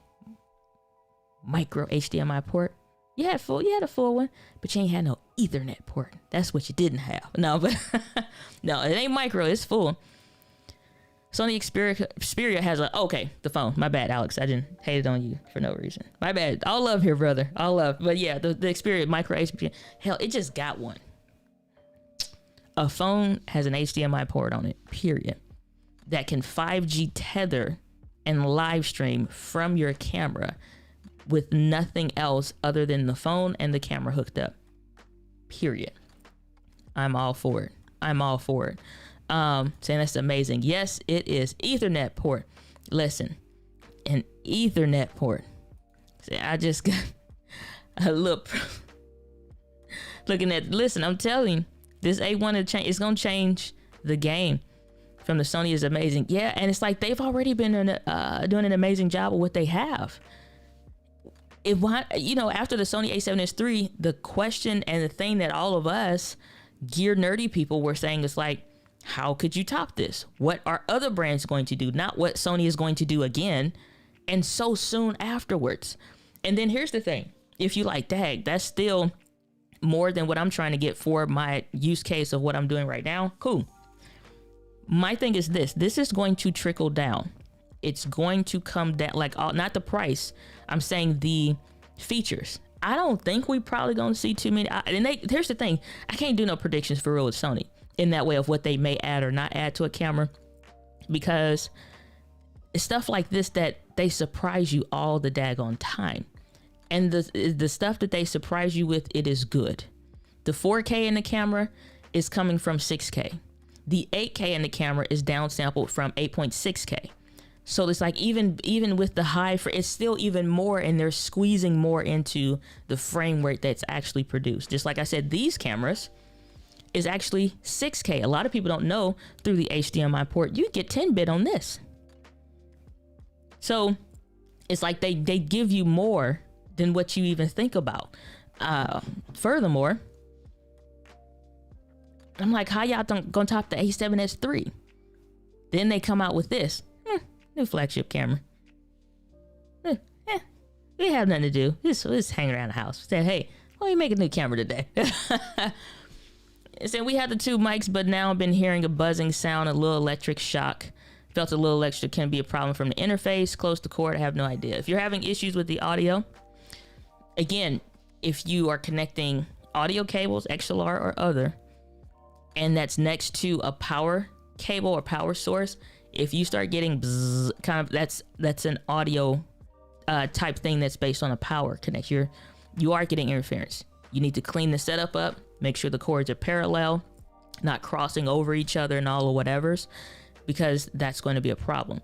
micro HDMI port? You had a full one, but you ain't had no Ethernet port. That's what you didn't have. No, but no, it ain't micro, it's full. Sony Xperia has the phone. My bad, Alex. I didn't hate it on you for no reason. My bad. All love here, brother. All love. But yeah, the Xperia micro HDMI. Hell, it just got one. A phone has an HDMI port on it, period, that can 5G tether and live stream from your camera with nothing else other than the phone and the camera hooked up, period. I'm all for it. Saying that's amazing. Yes, it is. Ethernet port. Listen, an Ethernet port. See, I just got a look. Listen, I'm telling you, this A1 it's gonna change the game. From the Sony is amazing. Yeah, and it's like they've already been doing an amazing job of what they have. After the Sony a7S III, the question and the thing that all of us gear nerdy people were saying is like, how could you top this? What are other brands going to do? Not what Sony is going to do again, and so soon afterwards. And then here's the thing. If you like, dang, that's still more than what I'm trying to get for my use case of what I'm doing right now. Cool. My thing is this is going to trickle down. It's going to come down, not the price. I'm saying the features. I don't think we probably going to see too many. Here's the thing. I can't do no predictions for real with Sony in that way of what they may add or not add to a camera, because it's stuff like this that they surprise you all the daggone time. And the stuff that they surprise you with, it is good. The 4K in the camera is coming from 6K. The 8K in the camera is downsampled from 8.6K. So it's like even with the high, it's still even more, and they're squeezing more into the frame rate that's actually produced. Just like I said, these cameras is actually 6K. A lot of people don't know through the HDMI port, you get 10-bit on this. So it's like they give you more than what you even think about. Furthermore, I'm like, how y'all gonna top the A7S III? Then they come out with this new flagship camera. We have nothing to do. Just hang around the house. Said, hey, why don't you make a new camera today? Said we had the two mics, but now I've been hearing a buzzing sound, a little electric shock. Felt a little electric can be a problem from the interface, close to cord. I have no idea. If you're having issues with the audio, again, if you are connecting audio cables, XLR or other, and that's next to a power cable or power source, if you start getting bzzz, that's an audio type thing that's based on a power connection. You are getting interference. You need to clean the setup up, make sure the cords are parallel, not crossing over each other and all of whatevers, because that's going to be a problem.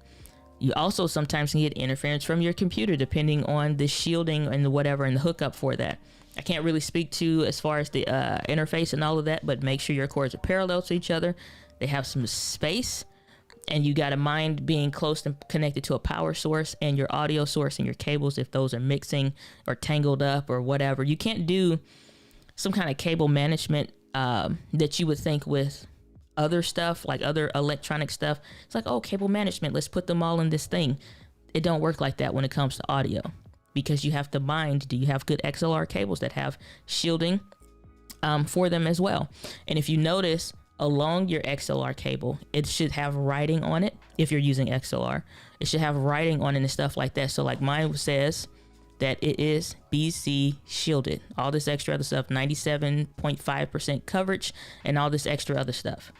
You also sometimes can get interference from your computer depending on the shielding and the whatever and the hookup for that. I can't really speak to as far as the interface and all of that, but make sure your cords are parallel to each other. They have some space, and you got to mind being close and connected to a power source and your audio source and your cables if those are mixing or tangled up or whatever. You can't do some kind of cable management that you would think with other stuff, like other electronic stuff. It's like, oh, cable management, let's put them all in this thing. It don't work like that when it comes to audio, because you have to mind, do you have good XLR cables that have shielding for them as well? And if you notice along your XLR cable, it should have writing on it. If you're using XLR, it should have writing on it and stuff like that. So like mine says that it is BC shielded, all this extra other stuff, 97.5% coverage and all this extra other stuff.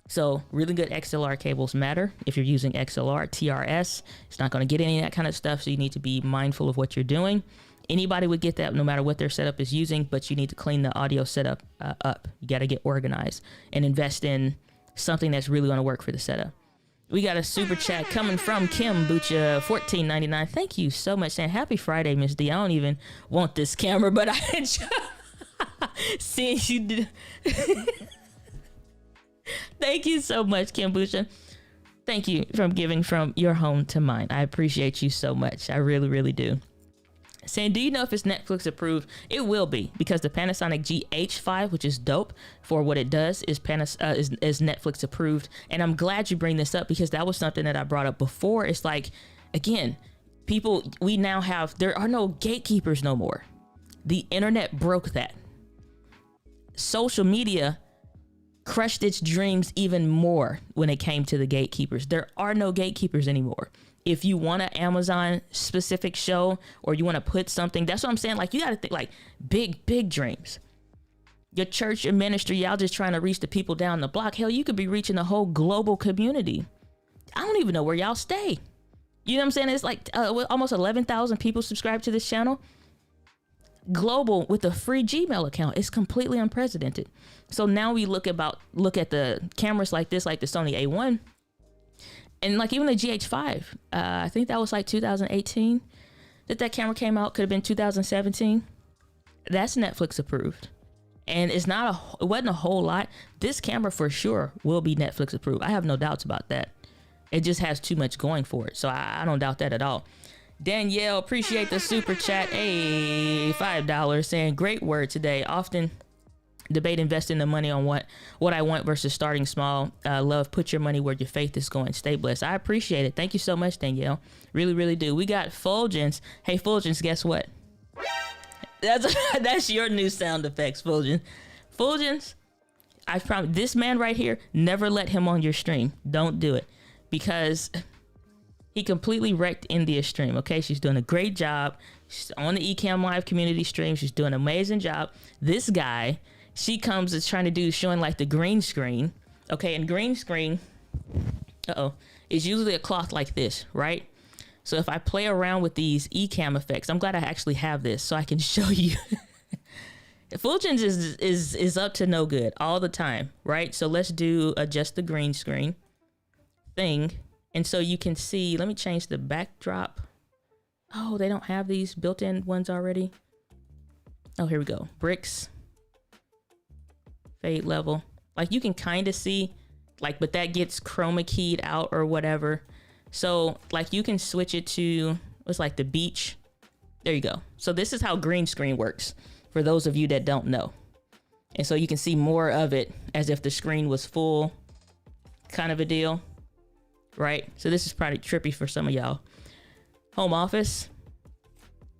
So really good XLR cables matter. If you're using XLR, TRS, it's not going to get any of that kind of stuff. So you need to be mindful of what you're doing. Anybody would get that no matter what their setup is using, but you need to clean the audio setup up. You got to get organized and invest in something that's really going to work for the setup. We got a super chat coming from Kim Bucha, $14.99. Thank you so much, saying happy Friday, Miss D. I don't even want this camera, but I enjoy seeing you do. Thank you so much, Kim Bucha. Thank you for giving from your home to mine. I appreciate you so much. I really, really do. Saying, do you know if it's Netflix approved? It will be, because the Panasonic GH5, which is dope for what it does, is Netflix approved. And I'm glad you bring this up, because that was something that I brought up before. It's like, again, we now have, there are no gatekeepers no more. The internet broke that. Social media crushed its dreams even more when it came to the gatekeepers. There are no gatekeepers anymore. If you want an Amazon specific show, or you want to put something, that's what I'm saying. Like, you got to think like big dreams. Your church, your ministry, y'all just trying to reach the people down the block. Hell, you could be reaching a whole global community. I don't even know where y'all stay. You know what I'm saying? It's like almost 11,000 people subscribe to this channel. Global with a free Gmail account. It's completely unprecedented. So now we look at the cameras like this, like the Sony A1. And like even the GH5, I think that was like 2018 that camera came out. Could have been 2017. That's Netflix approved. And it wasn't a whole lot. This camera for sure will be Netflix approved. I have no doubts about that. It just has too much going for it. So I don't doubt that at all. Danielle, appreciate the super chat. Hey, $5, saying great word today. Often debate investing the money on what I want versus starting small. Love, put your money where your faith is going. Stay blessed. I appreciate it. Thank you so much, Danielle. Really, really do. We got Fulgence. Hey, Fulgence, guess what? That's your new sound effects, Fulgence. Fulgence, I promise, this man right here, never let him on your stream. Don't do it, because he completely wrecked India's stream. Okay, she's doing a great job. She's on the Ecamm Live community stream. She's doing an amazing job. This guy, she comes is trying to do showing like the green screen. Okay, and green screen, is usually a cloth like this, right? So if I play around with these Ecamm effects, I'm glad I actually have this so I can show you. Fulgence is up to no good all the time, right? So let's adjust the green screen thing. And so you can see, let me change the backdrop. Oh, they don't have these built-in ones already. Oh, here we go. Bricks. Fade level. Like you can kind of see, like, but that gets chroma keyed out or whatever. So like you can switch it to, what's like the beach. There you go. So this is how green screen works for those of you that don't know. And so you can see more of it as if the screen was full, kind of a deal. Right? So this is probably trippy for some of y'all. Home office,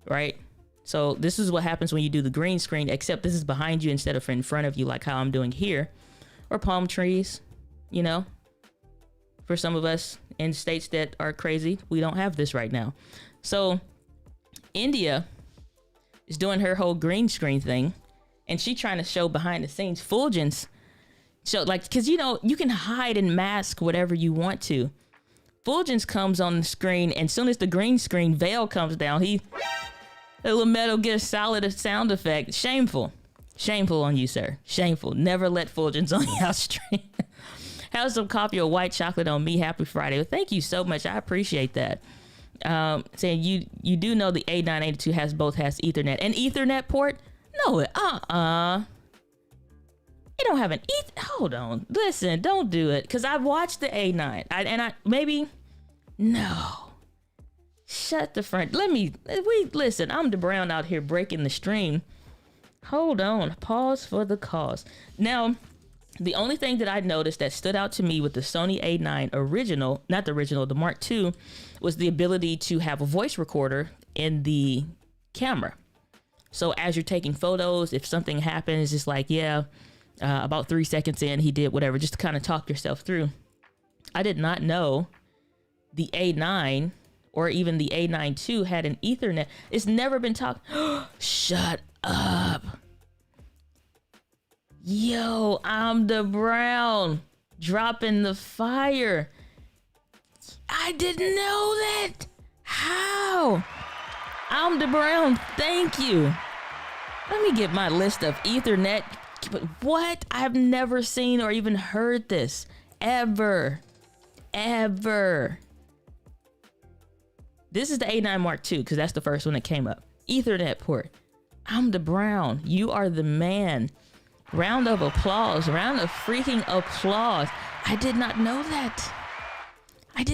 right? So this is what happens when you do the green screen, except this is behind you instead of in front of you, like how I'm doing here. Or palm trees, you know? For some of us in states that are crazy, we don't have this right now. So India is doing her whole green screen thing, and she trying to show behind the scenes. Fulgence, so like, because you know, you can hide and mask whatever you want to. Fulgence comes on the screen, and as soon as the green screen veil comes down, the little Metal Gear Solid sound effect. Shameful. Shameful on you, sir. Shameful. Never let Fulgence on your stream. Have some coffee or white chocolate on me. Happy Friday. Well, thank you so much. I appreciate that. Saying you do know the A982 has Ethernet. An Ethernet port? No, it don't have an hold on. Listen, don't do it. Cause I've watched the A9. No. Shut the front. Listen, I'm the Brown out here breaking the stream. Hold on. Pause for the cause. Now, the only thing that I noticed that stood out to me with the Sony A9 original, not the original, the Mark II, was the ability to have a voice recorder in the camera. So as you're taking photos, if something happens, it's like, about 3 seconds in, he did whatever, just to kind of talk yourself through. I did not know the A9 or even the A9 II had an Ethernet. It's never been talked. Shut up. Yo, I'm the Brown dropping the fire. I didn't know that. How? I'm the Brown. Thank you. Let me get my list of Ethernet. What? I've never seen or even heard this ever. This is the A9 Mark II because that's the first one that came up. Ethernet port. I'm the Brown. You are the man. Round of applause. Round of freaking applause. I did not know that. I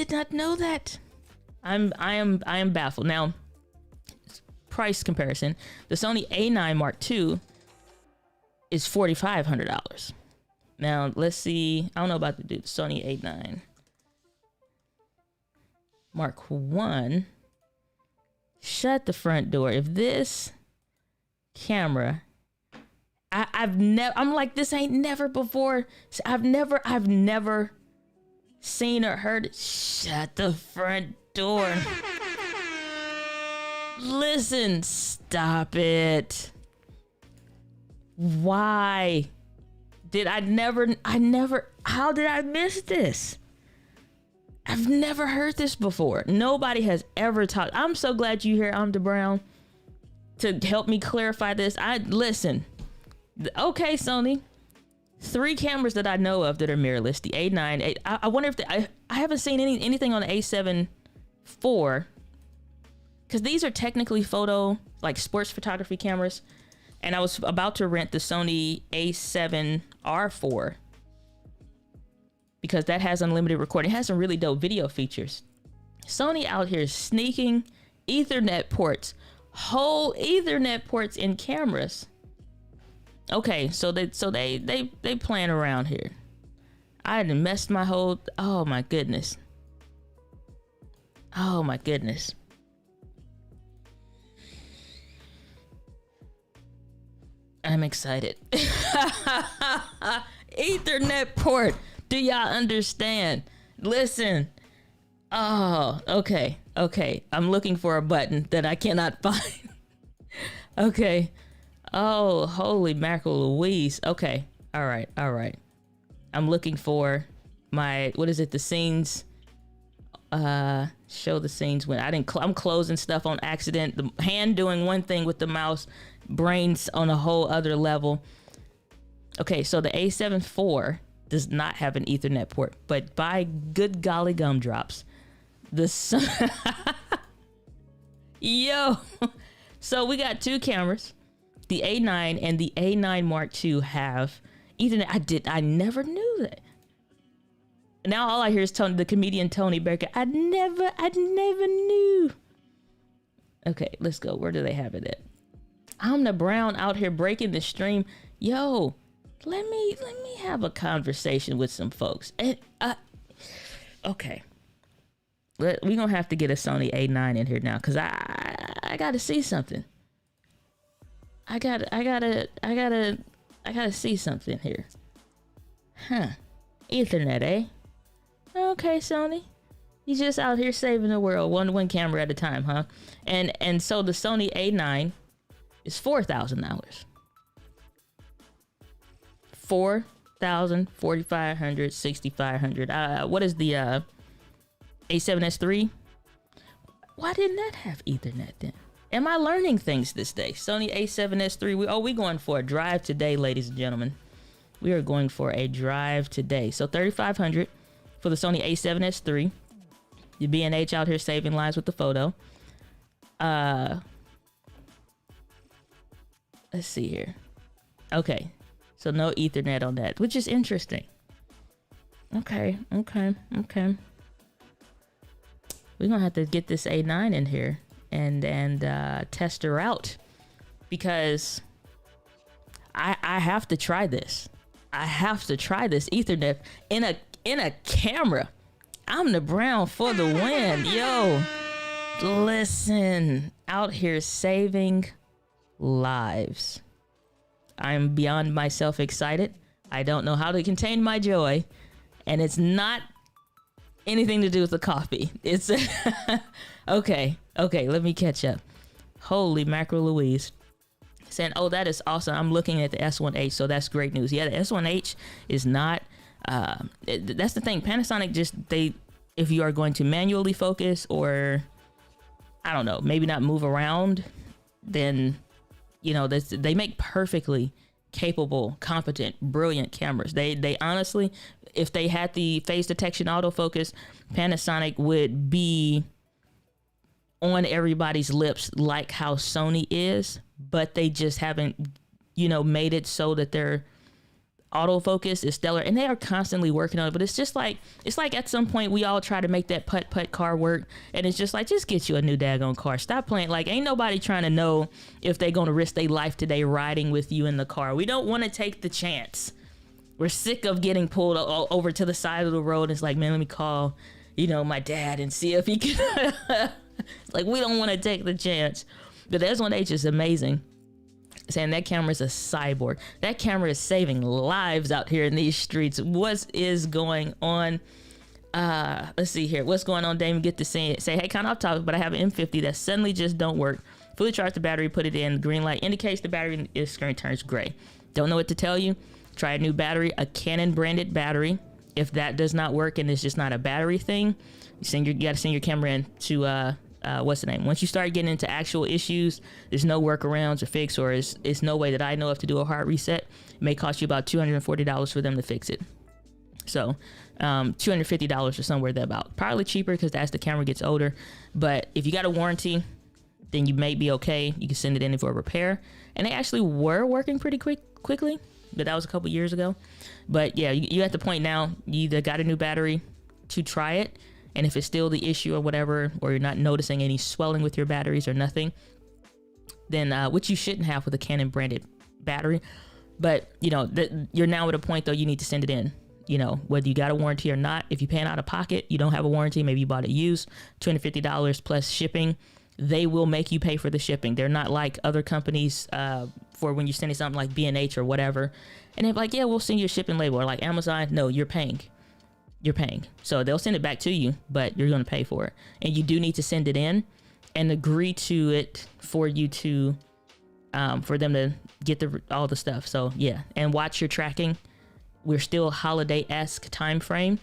am baffled. Now, price comparison. The Sony A9 Mark II is $4,500. Now, let's see. I don't know about the Sony A9 Mark I. Shut the front door. If this camera, I'm like, this ain't never before. I've never seen or heard it. Shut the front door. Listen, stop it. Why did how did I miss this? I've never heard this before. Nobody has ever talked. I'm so glad you're here, I'm the Brown, to help me clarify this. Listen. Okay, Sony. 3 cameras that I know of that are mirrorless. The A9. I wonder if I haven't seen anything on the A7 IV, because these are technically like sports photography cameras. And I was about to rent the Sony A7R4 because that has unlimited recording. It has some really dope video features. Sony out here sneaking Ethernet ports, whole Ethernet ports in cameras. Okay, so they playing around here. I done messed my whole. Oh my goodness. I'm excited. Ethernet port. Do y'all understand? Listen. Oh, okay. I'm looking for a button that I cannot find. Okay. Oh, holy mackerel Louise. Okay. All right. I'm looking for my, what is it? The scenes. Show the scenes when I'm closing stuff on accident. The hand doing one thing with the mouse, brains on a whole other level. Okay, so the A7 IV does not have an Ethernet port, but by good golly gumdrops, yo. So we got 2 cameras. The A9 and the A9 Mark II have Ethernet. I never knew that. Now all I hear is the comedian Tony Baker. I never knew. Okay, let's go. Where do they have it at? I'm the Brown out here breaking the stream. Yo, let me have a conversation with some folks. Okay. We're gonna have to get a Sony A9 in here now, because I gotta see something. I gotta see something here. Huh. Ethernet, eh? Okay, Sony. You just out here saving the world, one camera at a time, huh? And so the Sony A9 is $4,000. $4,000, $4,500, $6,500. What is the A7S III? Why didn't that have Ethernet then? Am I learning things this day? Sony A7S III. We going for a drive today, ladies and gentlemen. We are going for a drive today. So $3,500 for the Sony A7S III. Your B&H out here saving lives with the photo. Let's see here. Okay. So no Ethernet on that, which is interesting. Okay. We're gonna have to get this A9 in here and test her out, because I have to try this. I have to try this Ethernet in a camera. I'm the Brown for the win. Yo, listen. out here saving lives. I'm beyond myself excited. I don't know how to contain my joy, and it's not anything to do with the coffee. It's okay. Let me catch up. Holy mackerel Louise. Saying, oh, that is awesome. I'm looking at the S1H, so that's great news. Yeah, the S1H is not. That's the thing. Panasonic if you are going to manually focus, or I don't know, maybe not move around, then they make perfectly capable, competent, brilliant cameras. They honestly, if they had the phase detection autofocus, Panasonic would be on everybody's lips like how Sony is, but they just haven't, made it so that their autofocus is stellar, and they are constantly working on it. But it's like at some point we all try to make that putt car work, and it's just like, just get you a new daggone car. Stop playing. Like, ain't nobody trying to know if they gonna risk their life today riding with you in the car. We don't want to take the chance. We're sick of getting pulled over to the side of the road. It's like, man, let me call my dad and see if he can. Like, we don't want to take the chance. But the S1H is amazing. Saying that camera is a cyborg. That camera is saving lives out here in these streets. What is going on? Let's see here. What's going on, Damon? Get to say, hey, kind of off topic, but I have an M50 that suddenly just don't work. Fully charge the battery, put it in. The green light indicates the battery screen turns gray. Don't know what to tell you. Try a new battery, a Canon branded battery. If that does not work and it's just not a battery thing, you got to send your camera in to what's the name? Once you start getting into actual issues, there's no workarounds or fix, or it's no way that I know of to do a hard reset. It may cost you about $240 for them to fix it. So $250 or somewhere there about. Probably cheaper because as the camera gets older. But if you got a warranty, then you may be okay. You can send it in for a repair. And they actually were working pretty quickly, but that was a couple years ago. But yeah, you're at the point now, you either got a new battery to try it, and if it's still the issue or whatever, or you're not noticing any swelling with your batteries or nothing, then which you shouldn't have with a Canon branded battery. But you're now at a point though, you need to send it in. Whether you got a warranty or not. If you're paying out of pocket, you don't have a warranty, maybe you bought it used, $250 plus shipping. They will make you pay for the shipping. They're not like other companies for when you're sending something like B&H or whatever, and they're like, yeah, we'll send you a shipping label. Or like Amazon, no, you're paying. So they'll send it back to you, but you're going to pay for it. And you do need to send it in and agree to it for you to, for them to get all the stuff. So yeah, and watch your tracking. We're still holiday-esque time frame,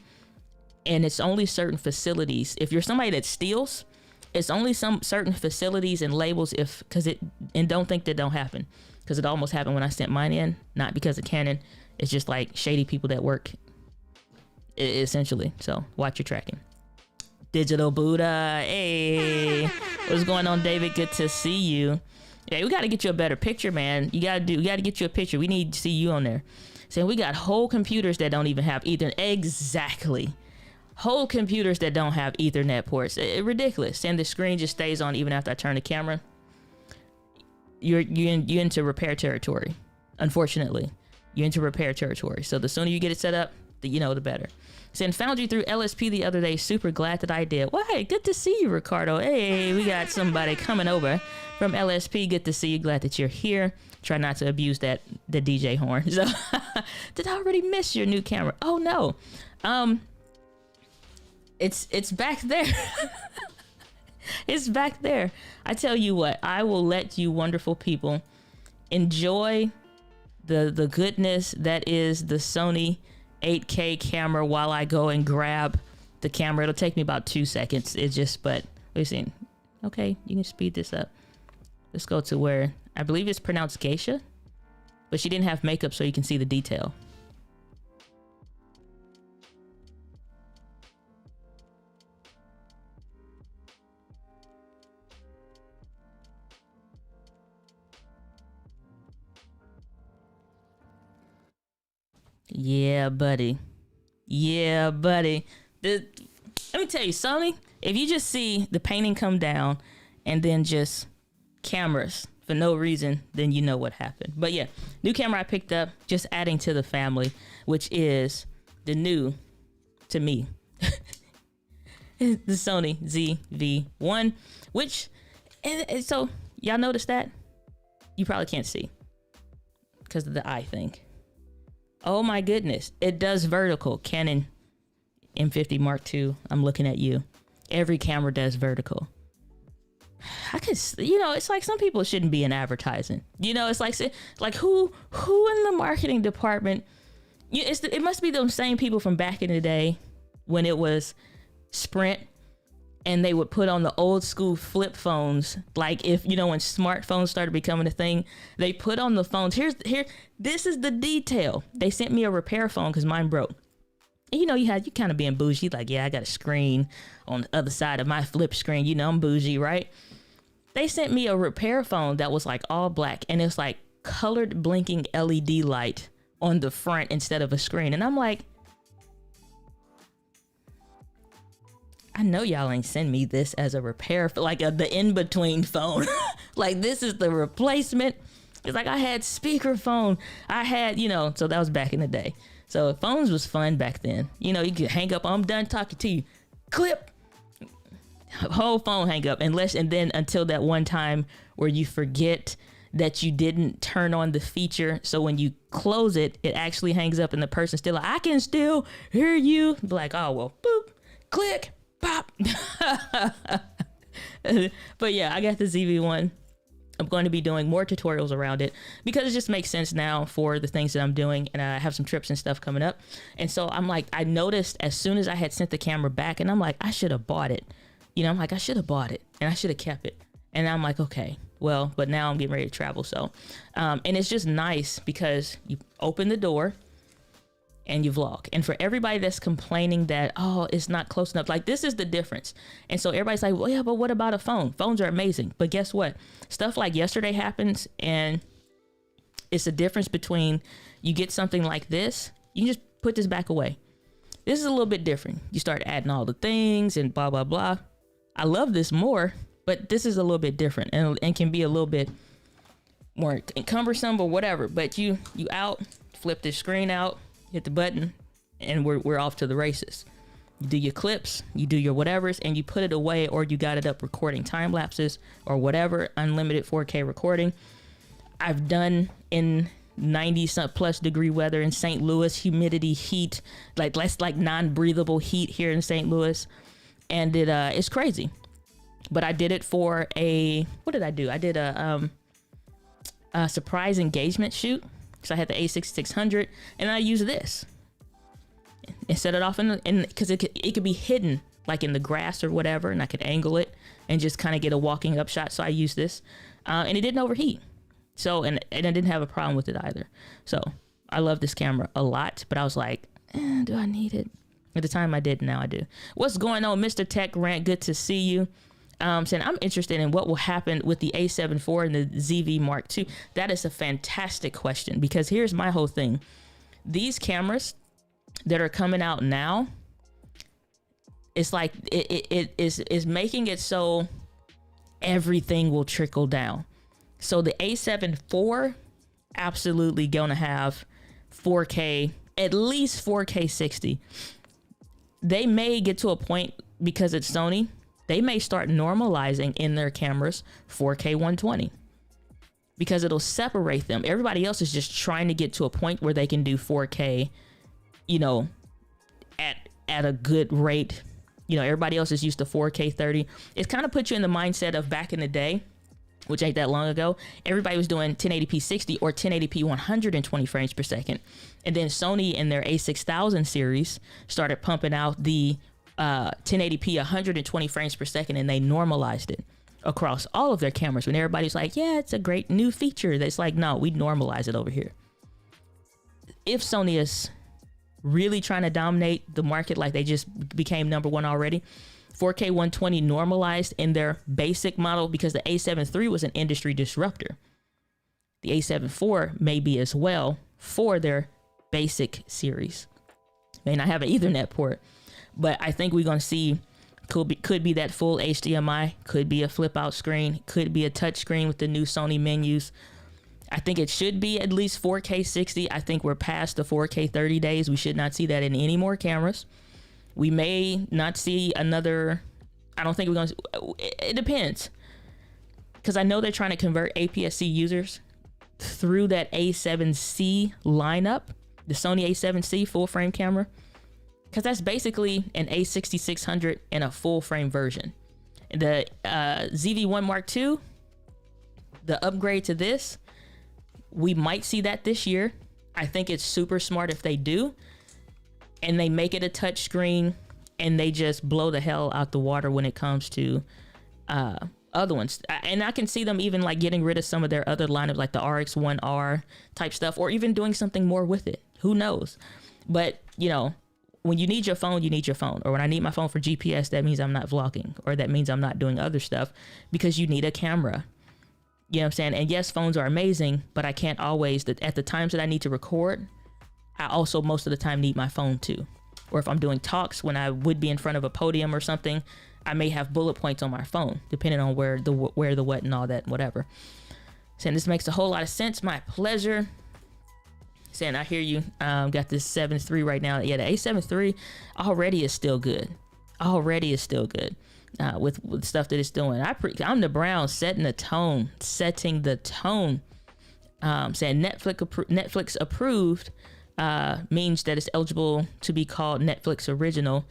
and it's only certain facilities. If you're somebody that steals, it's only some certain facilities and labels and don't think that don't happen, because it almost happened when I sent mine in, not because of Canon. It's just like shady people that work essentially. So watch your tracking. Digital Buddha, hey, what's going on, David? Good to see you. Yeah, we got to get you a better picture, man. We got to get you a picture. We need to see you on there. Saying we got whole computers that don't even have Ethernet. Exactly. Whole computers that don't have Ethernet ports. Ridiculous. And the screen just stays on even after I turn the camera. You're into repair territory. Unfortunately, you're into repair territory. So the sooner you get it set up, the better. Saying found you through LSP the other day. Super glad that I did. Well, hey, good to see you, Ricardo. Hey, we got somebody coming over from LSP. Good to see you. Glad that you're here. Try not to abuse the DJ horn. So, did I already miss your new camera? Oh no. It's back there. It's back there. I tell you what, I will let you wonderful people enjoy the goodness that is the Sony 8K camera while I go and grab the camera. It'll take me about 2 seconds. But listen, okay, you can speed this up. Let's go to where I believe it's pronounced geisha, but she didn't have makeup, so you can see the detail. Yeah, buddy. Yeah, buddy. Let me tell you, Sony, if you just see the painting come down and then just cameras for no reason, then you know what happened. But yeah, new camera I picked up, just adding to the family, which is the new, to me, the Sony ZV-1, which And so y'all notice that? You probably can't see because of the eye thing. Oh my goodness. It does vertical. Canon M50 Mark II. I'm looking at you. Every camera does vertical. I could, it's like some people shouldn't be in advertising. It's like who in the marketing department? It must be those same people from back in the day when it was Sprint and they would put on the old school flip phones. Like when smartphones started becoming a thing, they put on the phones. This is the detail. They sent me a repair phone because mine broke. And you kind of being bougie, like, yeah, I got a screen on the other side of my flip screen. I'm bougie, right? They sent me a repair phone that was like all black and it's like colored blinking LED light on the front instead of a screen. And I'm like, I know y'all ain't send me this as a repair, like the in-between phone. Like this is the replacement. It's like I had speakerphone. I had, so that was back in the day. So phones was fun back then. You could hang up. I'm done talking to you. Clip. Whole phone hang up. And then until that one time where you forget that you didn't turn on the feature. So when you close it, it actually hangs up and the person's still like, I can still hear you. Be like, oh, well, boop, click, pop. But yeah, I got the ZV-1. I'm going to be doing more tutorials around it because it just makes sense now for the things that I'm doing. And I have some trips and stuff coming up. And so I'm like, I noticed as soon as I had sent the camera back and I'm like, I should have bought it. I'm like, I should have bought it and I should have kept it. And I'm like, okay, well, but now I'm getting ready to travel. So, and it's just nice because you open the door and you vlog. And for everybody that's complaining that, oh, it's not close enough, like this is the difference. And so everybody's like, well, yeah, but what about a phone? Phones are amazing. But guess what? Stuff like yesterday happens and it's a difference between you get something like this, you can just put this back away. This is a little bit different. You start adding all the things and blah, blah, blah. I love this more, but this is a little bit different and can be a little bit more cumbersome or whatever. But you out, flip this screen out, hit the button, and we're off to the races. You do your clips, you do your whatevers, and you put it away, or you got it up recording time lapses or whatever, unlimited 4K recording. I've done in 90 plus degree weather in St. Louis, humidity, heat, like less like non-breathable heat here in St. Louis. And it's crazy. But I did it for what did I do? I did a surprise engagement shoot. So I had the A6600 and I used this and set it off because it could be hidden like in the grass or whatever. And I could angle it and just kind of get a walking up shot. So I used this and it didn't overheat. So, and I didn't have a problem with it either. So I love this camera a lot, but I was like, do I need it? At the time I did, now I do. What's going on, Mr. Tech Rant? Good to see you. Saying I'm interested in what will happen with the A7 IV and the ZV Mark II. That is a fantastic question because here's my whole thing. These cameras that are coming out now, it's like it is making it so everything will trickle down. So the A7 IV absolutely gonna have 4K, at least 4K 60. They may get to a point because it's Sony, they may start normalizing in their cameras 4K 120 because it'll separate them. Everybody else is just trying to get to a point where they can do 4K, at a good rate. Everybody else is used to 4K 30. It kind of puts you in the mindset of back in the day, which ain't that long ago. Everybody was doing 1080p 60 or 1080p 120 frames per second. And then Sony in their A6000 series started pumping out the 1080p 120 frames per second, and they normalized it across all of their cameras when everybody's like, yeah, it's a great new feature. That's like, no, we normalize it over here. If Sony is really trying to dominate the market like they just became number one already, 4K 120 normalized in their basic model, because the A7 III was an industry disruptor. The A7 IV may be as well for their basic series. May not have an Ethernet port, but I think we're going to see could be that full HDMI, could be a flip out screen, could be a touch screen with the new Sony menus. I think it should be at least 4K 60. I think we're past the 4K 30 days. We should not see that in any more cameras. We may not see another. I don't think we're going to. It depends. because I know they're trying to convert APS-C users through that A7C lineup, the Sony A7C full frame camera, because that's basically an A6600 in a full frame version. The ZV-1 Mark II, the upgrade to this, we might see that this year. I think it's super smart if they do, and they make it a touch screen, and they just blow the hell out the water when it comes to other ones. And I can see them even like getting rid of some of their other lineups, like the RX1R type stuff, or even doing something more with it. Who knows? But you know, when you need your phone, you need your phone. Or when I need my phone for GPS, that means I'm not vlogging, or that means I'm not doing other stuff, because you need a camera. You know what I'm saying? And yes, phones are amazing, but I can't always, at the times that I need to record, I also most of the time need my phone too. Or if I'm doing talks, when I would be in front of a podium or something, I may have bullet points on my phone, depending on where the what, and all that, whatever. Saying this makes a whole lot of sense. My pleasure. Saying I hear you. Got this 7 III right now. Yeah, the A7 III already is still good. With stuff that it's doing. I'm the Brown setting the tone. Saying Netflix approved means that it's eligible to be called Netflix original.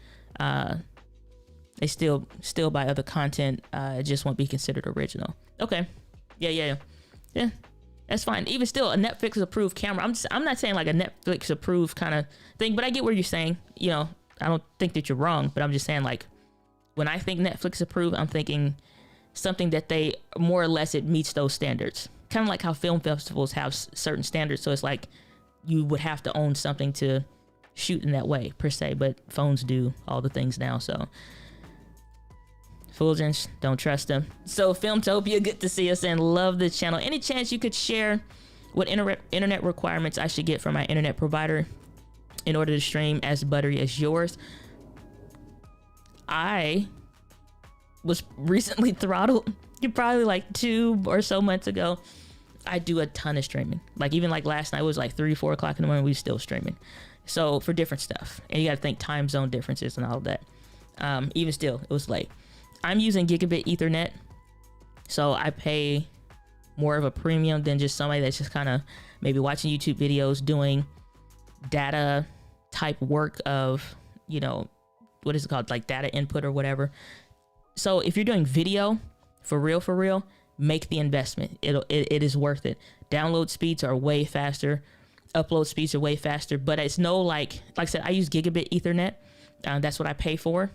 They still buy other content. It just won't be considered original. Okay. Yeah. That's fine. Even still, a Netflix approved camera. I'm not saying like a Netflix approved kind of thing, but I get what you're saying. You know, I don't think that you're wrong, but I'm just saying, like, when I think Netflix approved, I'm thinking something that they more or less, it meets those standards. Kind of like how film festivals have certain standards. So it's like you would have to own something to shoot in that way per se, but phones do all the things now. So Fulgence, don't trust them. So Filmtopia, good to see us and love the channel. Any chance you could share what internet requirements I should get from my internet provider in order to stream as buttery as yours? I was recently throttled, probably like 2 or so months ago. I do a ton of streaming. Like even like last night was like 3-4 o'clock in the morning, we were still streaming. So for different stuff, and you got to think time zone differences and all of that. Even still, it was late. I'm using gigabit Ethernet, so I pay more of a premium than just somebody that's just kind of maybe watching YouTube videos, doing data type work of, you know, what is it called, like data input or whatever. So if you're doing video for real, make the investment. It is worth it. Download speeds are way faster, upload speeds are way faster, but it's no like I said, I use gigabit Ethernet. That's what I pay for,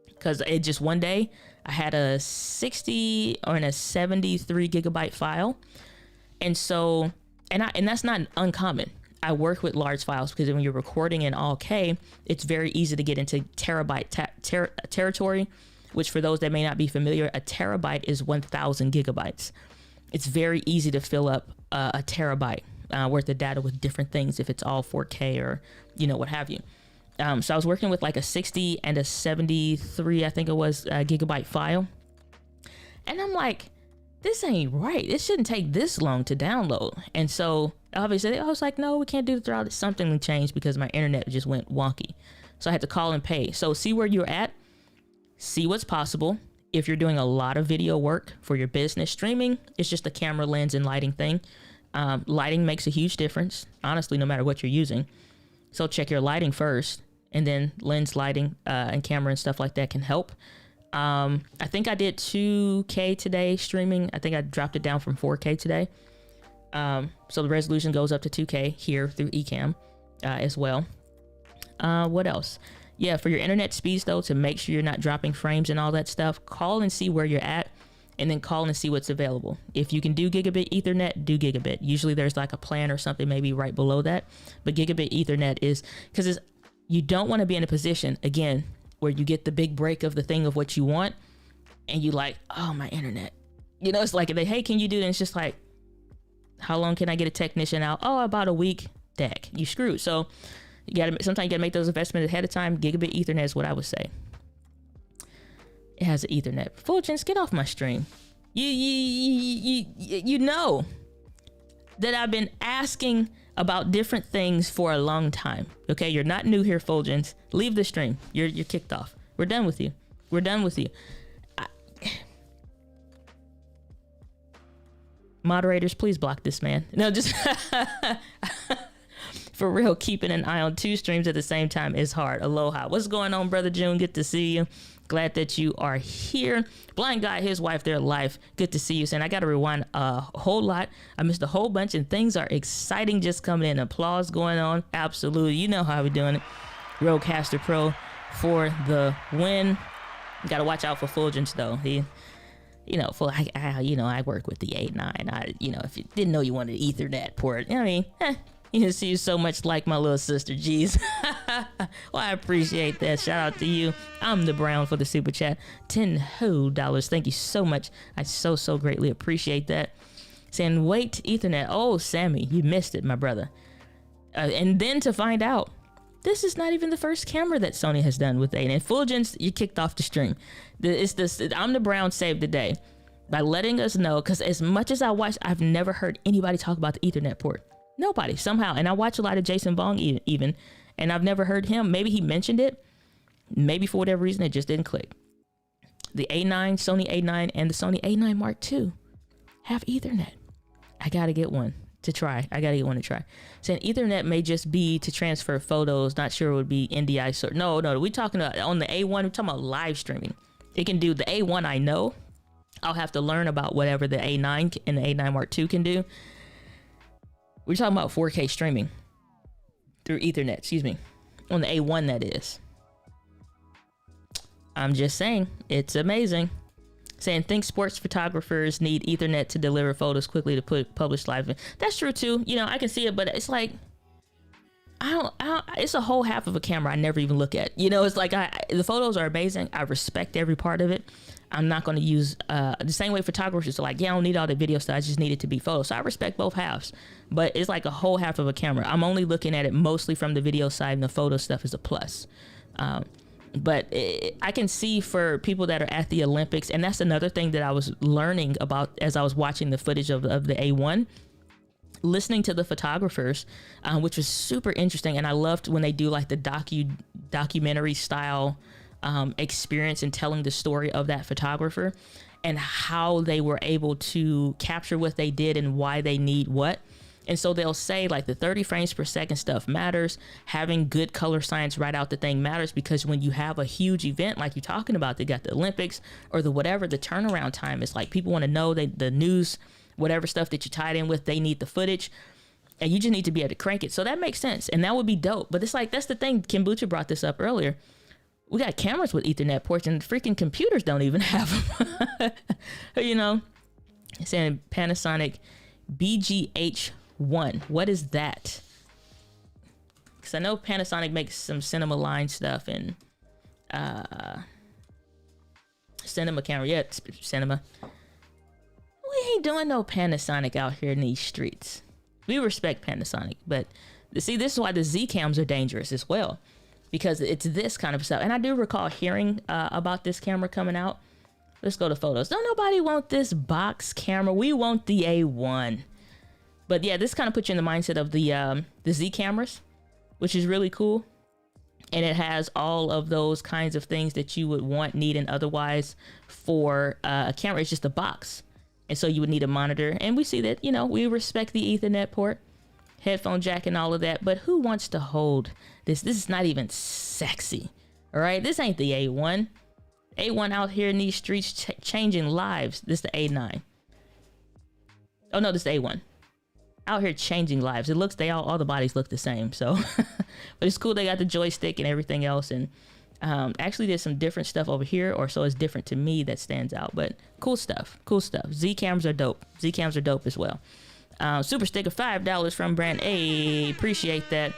because it just one day I had a 60 or a 73 gigabyte file, and so and that's not uncommon. I work with large files because when you're recording in all K, it's very easy to get into terabyte territory, which for those that may not be familiar, a terabyte is 1,000 gigabytes. It's very easy to fill up a terabyte worth of data with different things if it's all 4K or, you know, what have you. So I was working with like a 60 and a 73, I think it was, gigabyte file. And I'm like, this ain't right. It shouldn't take this long to download. And so obviously I was like, no, we can't do the throttle. Something changed because my internet just went wonky. So I had to call and pay. So see where you're at, see what's possible. If you're doing a lot of video work for your business, streaming, it's just a camera, lens, and lighting thing. Lighting makes a huge difference, honestly, no matter what you're using. So check your lighting first, and then lens, lighting, and camera and stuff like that can help. I think I did 2K today streaming. I think I dropped it down from 4K today. So the resolution goes up to 2K here through Ecamm as well. What else? Yeah, for your internet speeds though, to make sure you're not dropping frames and all that stuff, call and see where you're at, and then call and see what's available. If you can do gigabit Ethernet, do gigabit. Usually there's like a plan or something maybe right below that, but gigabit Ethernet is, because you don't want to be in a position, again, where you get the big break of the thing of what you want, and you like, oh, my internet. You know, it's like, hey, can you do that? And it's just like, how long can I get a technician out? Oh, about a week. Deck, you screwed. So sometimes you gotta make those investments ahead of time. Gigabit Ethernet is what I would say. It has an Ethernet. Fulgence, get off my stream. You know that I've been asking about different things for a long time. Okay, you're not new here, Fulgence. Leave the stream. You're kicked off. We're done with you. Moderators, please block this man. No, just for real, keeping an eye on 2 streams at the same time is hard. Aloha. What's going on, Brother June? Good to see you. Glad that you are here. Blind Guy, his wife, their life. Good to see you. Saying I got to rewind a whole lot. I missed a whole bunch, and things are exciting just coming in. Applause going on. Absolutely. You know how we're doing it. Rodecaster Pro for the win. Got to watch out for Fulgence, though. He, you know, I work with the A9. If you didn't know you wanted an Ethernet port, I mean, you see you so much like my little sister. Jeez. Well, I appreciate that. Shout out to you. I'm the Brown for the super chat. $10. Thank you so much. I so greatly appreciate that. Saying wait, Ethernet. Oh, Sammy, you missed it, my brother. And then to find out, this is not even the first camera that Sony has done with A9. And Fulgence, you kicked off the stream. I'm the Brown saved the day by letting us know, because as much as I watched, I've never heard anybody talk about the Ethernet port. Nobody, somehow. And I watch a lot of Jason Bong even, and I've never heard him. Maybe he mentioned it. Maybe for whatever reason, it just didn't click. The A9, Sony A9, and the Sony A9 Mark II have Ethernet. I got to get one to try. Saying Ethernet may just be to transfer photos. Not sure it would be NDI. So no, we're talking about on the A1. We're talking about live streaming. It can do the A1. I know. I'll have to learn about whatever the A9 and the A9 Mark II can do. We're talking about 4K streaming through Ethernet, on the A1 that is. I'm just saying, it's amazing. Saying, think sports photographers need Ethernet to deliver photos quickly to publish live. That's true too. I can see it, but it's like, it's a whole half of a camera I never even look at. It's like, the photos are amazing. I respect every part of it. I'm not going to use the same way photographers are like, yeah, I don't need all the video stuff. I just need it to be photos. So I respect both halves, but it's like a whole half of a camera. I'm only looking at it mostly from the video side, and the photo stuff is a plus. But I can see for people that are at the Olympics, and that's another thing that I was learning about as I was watching the footage of the A1, listening to the photographers, which was super interesting. And I loved when they do like the documentary style experience and telling the story of that photographer and how they were able to capture what they did and why they need what. And so they'll say like the 30 frames per second stuff matters. Having good color science right out the thing matters, because when you have a huge event like you're talking about, they got the Olympics or the whatever, the turnaround time is like people want to know the news, whatever stuff that you tied in with, they need the footage. And you just need to be able to crank it. So that makes sense. And that would be dope. But it's like, that's the thing. Kombucha brought this up earlier. We got cameras with Ethernet ports and freaking computers don't even have them. Saying Panasonic BGH1. What is that? Because I know Panasonic makes some cinema line stuff and cinema camera. Yeah, cinema. We ain't doing no Panasonic out here in these streets. We respect Panasonic, but see, this is why the Z cams are dangerous as well, because it's this kind of stuff. And I do recall hearing about this camera coming out. Let's go to photos. Don't nobody want this box camera. We want the A1. But yeah, this kind of puts you in the mindset of the Z cameras, which is really cool. And it has all of those kinds of things that you would want, need, and otherwise for a camera. It's just a box. And so you would need a monitor. And we see that, we respect the Ethernet port, headphone jack, and all of that. But who wants to hold this? This is not even sexy. All right. This ain't the A1. A1 out here in these streets changing lives. This is the A9. Oh, no, this is the A1. Out here changing lives. It looks, all the bodies look the same. So, but it's cool. They got the joystick and everything else. And actually there's some different stuff over here, or so it's different to me that stands out, but cool stuff. Z cams are dope. Z cams are dope as well. Super sticker, $5 from Brand A. Appreciate that.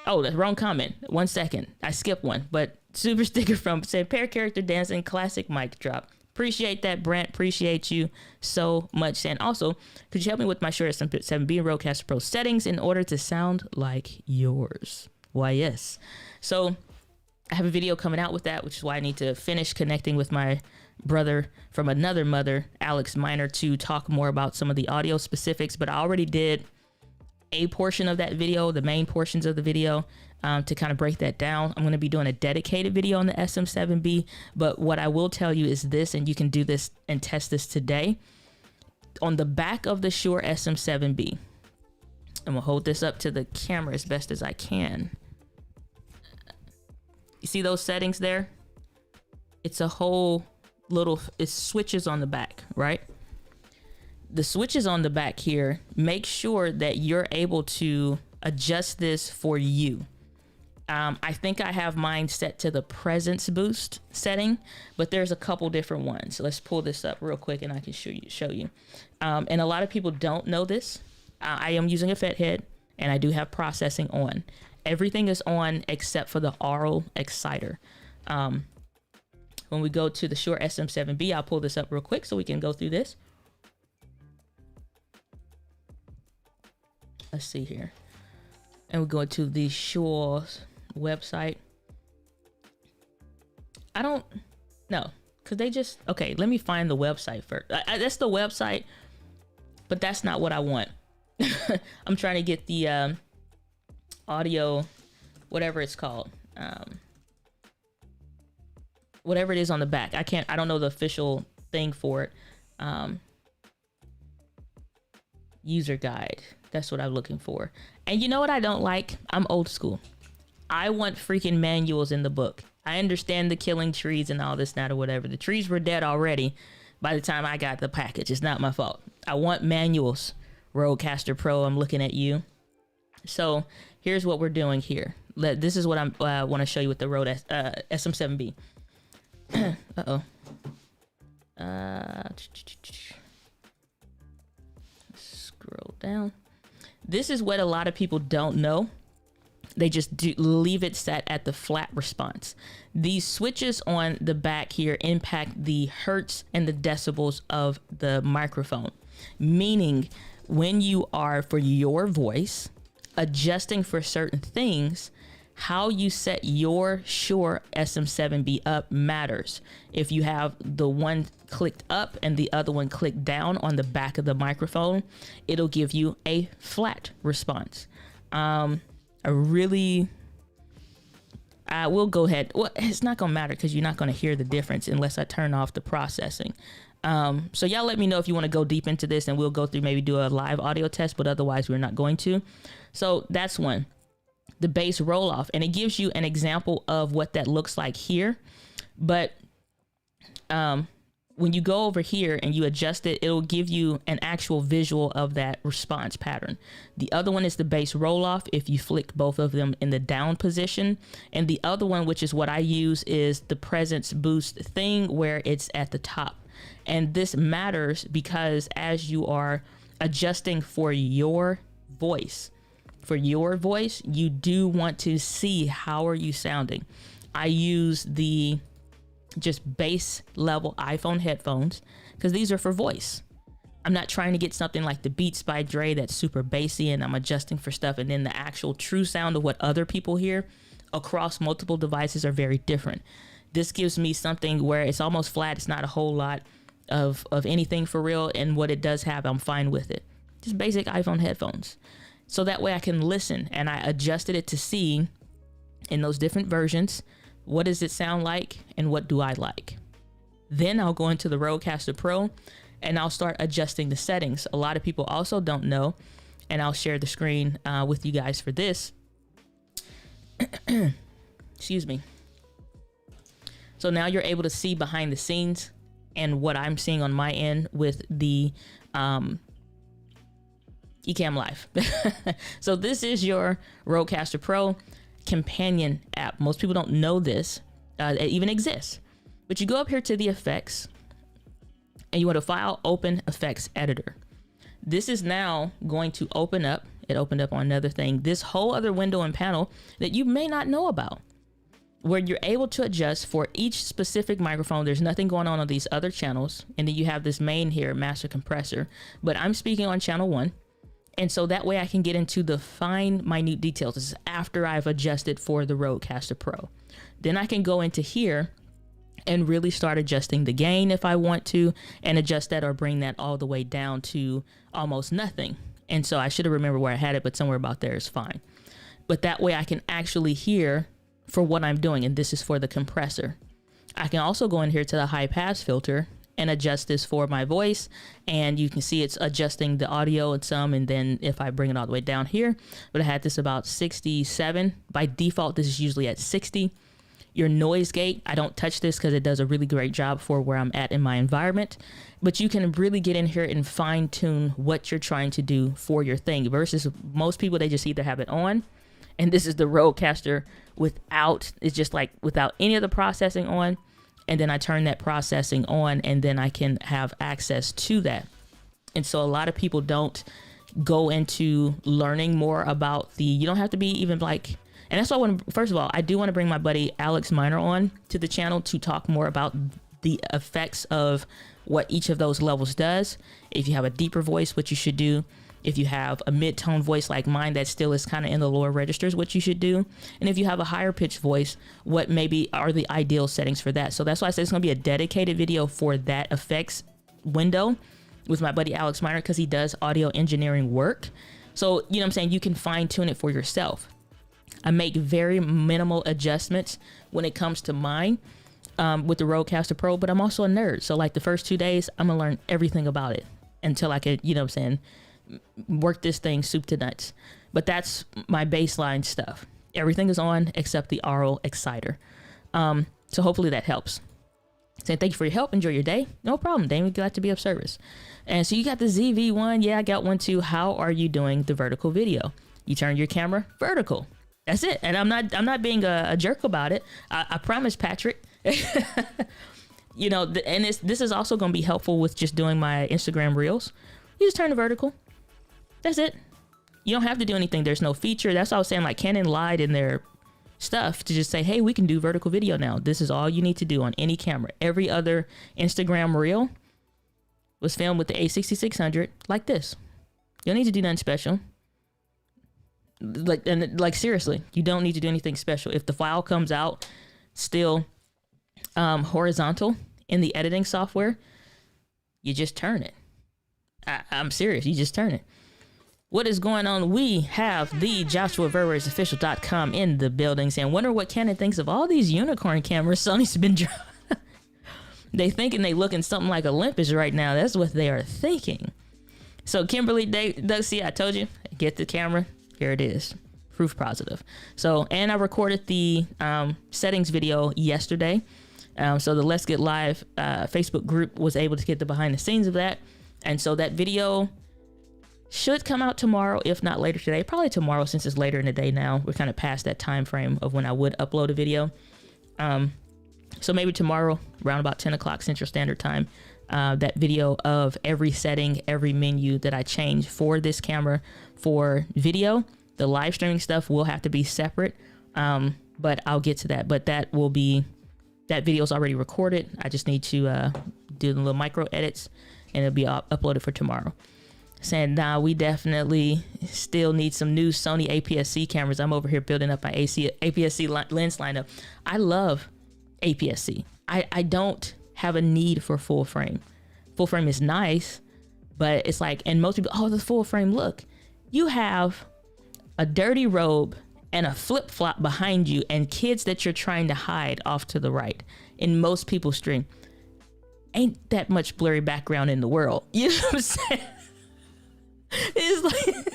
Oh, that's wrong comment. 1 second. I skipped one, but super sticker from said pair character dancing, classic mic drop. Appreciate that, Brent. Appreciate you so much. And also, could you help me with my Shure SM7B and Rodecaster Pro settings in order to sound like yours? Why, yes. So I have a video coming out with that, which is why I need to finish connecting with my brother from another mother, Alex Miner, to talk more about some of the audio specifics. But I already did a portion of that video, the main portions of the video, to kind of break that down. I'm going to be doing a dedicated video on the SM7B. But what I will tell you is this, and you can do this and test this today. on the back of the Shure SM7B, I'm gonna hold this up to the camera as best as I can. You see those settings there? It's a whole little, it's switches on the back, right? The switches on the back here, make sure that you're able to adjust this for you. I think I have mine set to the presence boost setting, but there's a couple different ones. Let's pull this up real quick and I can show you. And a lot of people don't know this. I am using a FET head and I do have processing on. Everything is on except for the aural exciter. When we go to the Shure SM7B, I'll pull this up real quick so we can go through this. Let's see here. And we go to the Shure website. I don't know, because they just, okay, let me find the website first. That's the website, but that's not what I want. I'm trying to get the audio, whatever it's called. Whatever it is on the back. I don't know the official thing for it. User guide. That's what I'm looking for. And you know what I don't like? I'm old school. I want freaking manuals in the book. I understand the killing trees and all this, that, or whatever. The trees were dead already by the time I got the package. It's not my fault. I want manuals. Rodecaster Pro, I'm looking at you. So here's what we're doing here. This is what I want to show you with the Rode SM7B. Uh-oh. Scroll down. This is what a lot of people don't know. They just leave it set at the flat response. These switches on the back here impact the hertz and the decibels of the microphone. Meaning when you are, for your voice, adjusting for certain things, how you set your Shure SM7B up matters. If you have the one clicked up and the other one clicked down on the back of the microphone, it'll give you a flat response. I will go ahead. Well, it's not going to matter because you're not going to hear the difference unless I turn off the processing. So y'all let me know if you want to go deep into this and we'll go through, maybe do a live audio test, but otherwise we're not going to. So that's one. The bass roll off, and it gives you an example of what that looks like here. But when you go over here and you adjust it, it'll give you an actual visual of that response pattern. The other one is the bass roll off if you flick both of them in the down position. And the other one, which is what I use, is the presence boost thing where it's at the top. And this matters because as you are adjusting for your voice, you do want to see how are you sounding. I use the just bass level iPhone headphones because these are for voice. I'm not trying to get something like the Beats by Dre that's super bassy and I'm adjusting for stuff, and then the actual true sound of what other people hear across multiple devices are very different. This gives me something where it's almost flat. It's not a whole lot of anything for real, and what it does have, I'm fine with it. Just basic iPhone headphones. So that way I can listen, and I adjusted it to see in those different versions, what does it sound like and what do I like? Then I'll go into the Rodecaster Pro and I'll start adjusting the settings. A lot of people also don't know, and I'll share the screen with you guys for this. Excuse me. So now you're able to see behind the scenes and what I'm seeing on my end with the Ecamm Live. So this is your Rodecaster Pro companion app. Most people don't know this it even exists, but you go up here to the effects and you want to file open effects editor. This is now going to open up. It opened up on another thing, this whole other window and panel that you may not know about, where you're able to adjust for each specific microphone. There's nothing going on these other channels, and then you have this main here, master compressor, but I'm speaking on channel 1. And so that way I can get into the fine, minute details. This is after I've adjusted for the Rodecaster Pro. Then I can go into here and really start adjusting the gain if I want to, and adjust that or bring that all the way down to almost nothing. And so I should have remembered where I had it, but somewhere about there is fine. But that way I can actually hear for what I'm doing. And this is for the compressor. I can also go in here to the high pass filter and adjust this for my voice. And you can see it's adjusting the audio and some, and then if I bring it all the way down here, but I had this about 67. By default, this is usually at 60. Your noise gate, I don't touch this because it does a really great job for where I'm at in my environment, but you can really get in here and fine tune what you're trying to do for your thing versus most people, they just either have it on. And this is the Rodecaster it's just like without any of the processing on. And then I turn that processing on and then I can have access to that. And so a lot of people don't go into learning more about you don't have to be even like, and that's why first of all, I do want to bring my buddy Alex Miner on to the channel to talk more about the effects of what each of those levels does. If you have a deeper voice, what you should do. If you have a mid-tone voice like mine that still is kind of in the lower registers, what you should do. And if you have a higher pitched voice, what maybe are the ideal settings for that. So that's why I said it's going to be a dedicated video for that effects window with my buddy Alex Miner, because he does audio engineering work. So, you know what I'm saying? You can fine tune it for yourself. I make very minimal adjustments when it comes to mine with the Rodecaster Pro, but I'm also a nerd. So like the first 2 days, I'm going to learn everything about it until I could, you know what I'm saying, work this thing soup to nuts. But that's my baseline stuff. Everything is on except the RO exciter. So hopefully that helps. Saying thank you for your help. Enjoy your day. No problem, Damon. Glad to be of service. And so you got the ZV-1. Yeah, I got one too. How are you doing the vertical video? You turn your camera vertical. That's it. And I'm not being a jerk about it. I promise, Patrick. You know, and this is also going to be helpful with just doing my Instagram reels. You just turn it vertical. That's it. You don't have to do anything. There's no feature. That's what I was saying. Like Canon lied in their stuff to just say, hey, we can do vertical video now. This is all you need to do on any camera. Every other Instagram reel was filmed with the A6600 like this. You don't need to do nothing special. Like seriously, you don't need to do anything special. If the file comes out still horizontal in the editing software, you just turn it. I'm serious. You just turn it. What is going on? We have the JoshuaVerwersOfficial.com in the building saying, wonder what Canon thinks of all these unicorn cameras Sony's been they thinking they looking something like Olympus right now. That's what they are thinking. So Kimberly Doug, see, I told you, get the camera. Here it is. Proof positive. So, and I recorded the settings video yesterday. So the Let's Get Live Facebook group was able to get the behind the scenes of that. And so that video should come out tomorrow, if not later today. Probably tomorrow since it's later in the day now. We're kind of past that time frame of when I would upload a video. So maybe tomorrow, around about 10 o'clock Central Standard Time, that video of every setting, every menu that I change for this camera for video. The live streaming stuff will have to be separate, but I'll get to that. But that video is already recorded. I just need to do the little micro edits, and it'll be uploaded for tomorrow. Saying, nah, we definitely still need some new Sony APS-C cameras. I'm over here building up my APS-C lens lineup. I love APS-C. I don't have a need for full frame. Full frame is nice, but it's like, and most people, oh, the full frame look. You have a dirty robe and a flip-flop behind you and kids that you're trying to hide off to the right. In most people's stream, ain't that much blurry background in the world. You know what I'm saying? It's like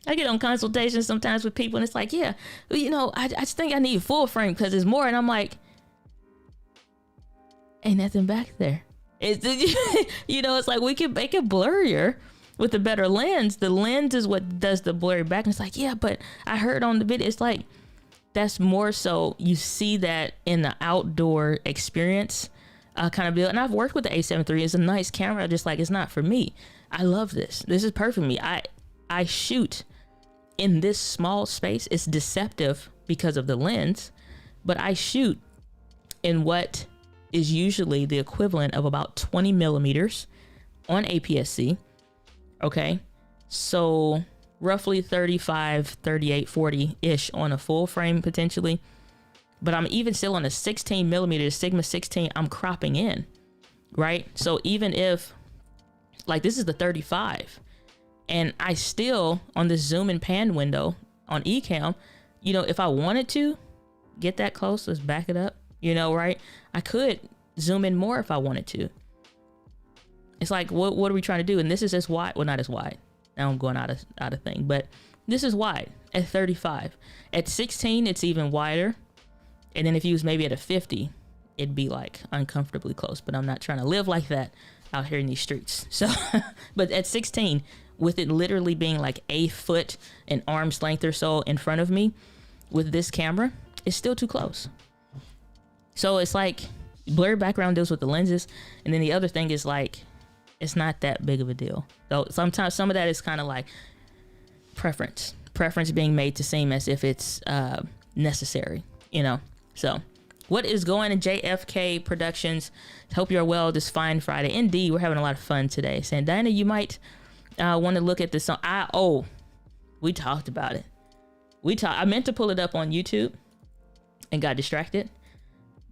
I get on consultations sometimes with people and it's like, yeah, you know, I just think I need full frame because there's more. And I'm like, ain't nothing back there. It's, you know, it's like we can make it blurrier with a better lens. The lens is what does the blurry back. And it's like, yeah, but I heard on the video, it's like, that's more so you see that in the outdoor experience kind of deal. And I've worked with the A7 III. It's a nice camera. Just like, it's not for me. I love this. This is perfect for me. I shoot in this small space. It's deceptive because of the lens, but I shoot in what is usually the equivalent of about 20 millimeters on APS-C. Okay. So roughly 35, 38, 40-ish on a full frame potentially. But I'm even still on a 16 millimeter Sigma 16, I'm cropping in, right? So even if, like, this is the 35, and I still, on this zoom and pan window on Ecamm, you know, if I wanted to get that close, let's back it up, you know, right? I could zoom in more if I wanted to. It's like, what are we trying to do? And this is as wide. Well, not as wide. Now I'm going out of thing, but this is wide at 35. At 16, it's even wider. And then if you was maybe at a 50, it'd be like uncomfortably close, but I'm not trying to live like that out here in these streets. So, but at 16, with it literally being like a foot and arm's length or so in front of me with this camera, it's still too close. So it's like blurred background deals with the lenses. And then the other thing is like, it's not that big of a deal. So sometimes some of that is kind of like preference being made to seem as if it's necessary, you know? So what is going in JFK Productions? Hope you're well this fine Friday. Indeed, we're having a lot of fun today. Saying, Diana, you might want to look at this song. We talked about it. I meant to pull it up on YouTube and got distracted.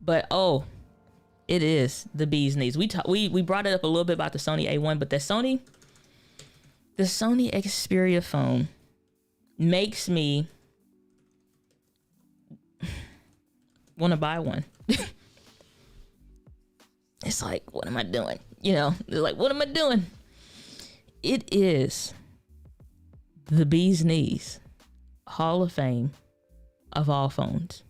But it is the bee's knees. We brought it up a little bit about the Sony A1, but the Sony Xperia phone makes me want to buy one. It's like, what am I doing? You know, they're like, what am I doing? It is the bee's knees Hall of Fame of all phones.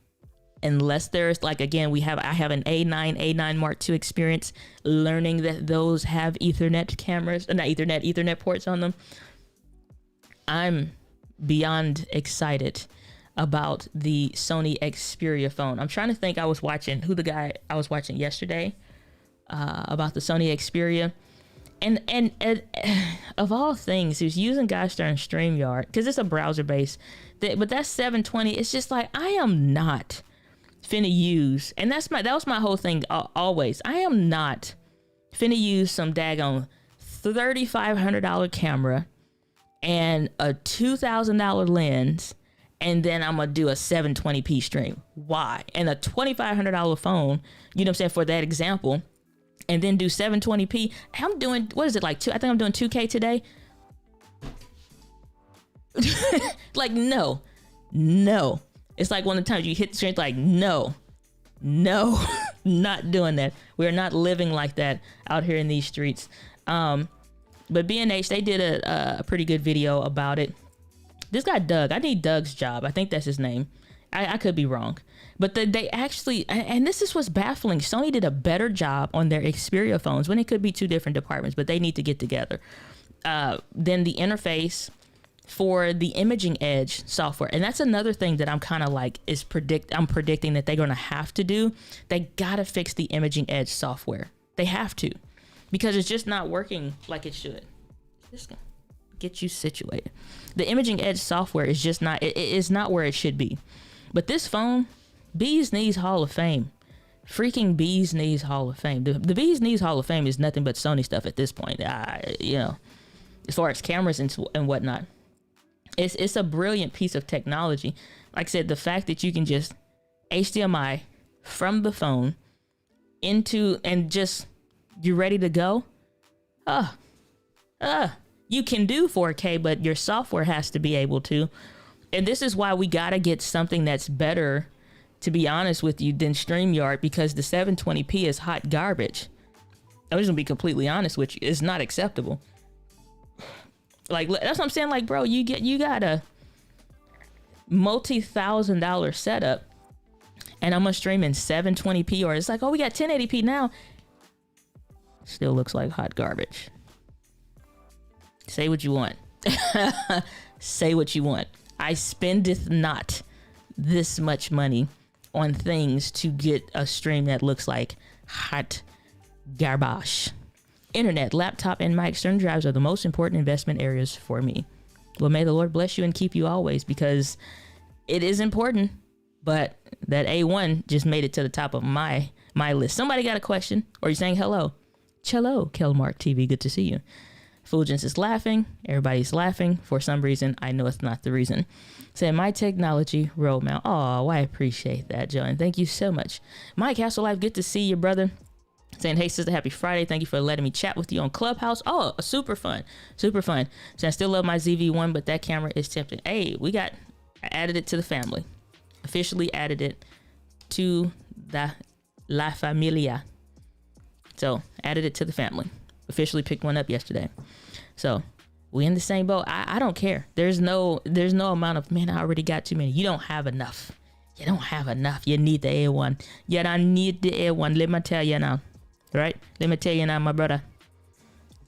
Unless there's like, again, I have an A9 Mark II experience learning that those have Ethernet cameras, not Ethernet ports on them. I'm beyond excited about the Sony Xperia phone. I'm trying to think. I was watching who the guy I was watching yesterday about the Sony Xperia, and of all things, he was using Gosh darn StreamYard because it's a browser based. But that's 720. It's just like, I am not finna use, and that was my whole thing always. I am not finna use some daggone $3,500 camera and a $2,000 lens, and then I'm gonna do a 720p stream. Why? And a $2,500 phone, you know what I'm saying, for that example, and then do 720p. I'm doing, what is it, like I think I'm doing 2K today. Like, no. It's like one of the times you hit the screen, like, no, not doing that. We're not living like that out here in these streets. But B&H, they did a pretty good video about it. This guy, Doug, I need Doug's job. I think that's his name. I could be wrong. But they actually, and this is what's baffling. Sony did a better job on their Xperia phones when it could be two different departments, but they need to get together. Then the interface for the Imaging Edge software. And that's another thing that I'm kind of like, I'm predicting that they're going to have to do. They got to fix the Imaging Edge software. They have to, because it's just not working like it should. Just gonna get you situated. The Imaging Edge software is just not, it is not where it should be. But this phone, Bee's Knees Hall of Fame. Freaking Bee's Knees Hall of Fame. The Bee's Knees Hall of Fame is nothing but Sony stuff at this point. You know, as far as cameras and whatnot. It's a brilliant piece of technology. Like I said, the fact that you can just HDMI from the phone into, and just, you're ready to go. You can do 4K, but your software has to be able to. And this is why we got to get something that's better, to be honest with you, than StreamYard, because the 720p is hot garbage. I'm just gonna be completely honest with you. It's not acceptable. Like, that's what I'm saying. Like, bro, you got a multi-$1,000 setup, and I'm gonna stream in 720p, or it's like, oh, we got 1080p now. Still looks like hot garbage. Say what you want. Say what you want. I spendeth not this much money on things to get a stream that looks like hot garbage. Internet, laptop, and my external drives are the most important investment areas for me. Well, may the Lord bless you and keep you always, because it is important. But that A1 just made it to the top of my list. Somebody got a question, or you're saying hello. Cello, Kelmark TV, good to see you. Fulgence is laughing. Everybody's laughing for some reason. I know it's not the reason. Saying my technology roadmap. Oh, I appreciate that, John. Thank you so much. Mike Castle Life, good to see you, brother. Saying, hey, sister, happy Friday. Thank you for letting me chat with you on Clubhouse. Oh, super fun. Super fun. So I still love my ZV-1, but that camera is tempting. Hey, I added it to the family. Officially added it to the La Familia. So added it to the family. Officially picked one up yesterday. So we in the same boat. I don't care. There's no amount of, man, I already got too many. You don't have enough. You don't have enough. You need the A1. You don't need the A1. Let me tell you now. Right? Let me tell you now, my brother.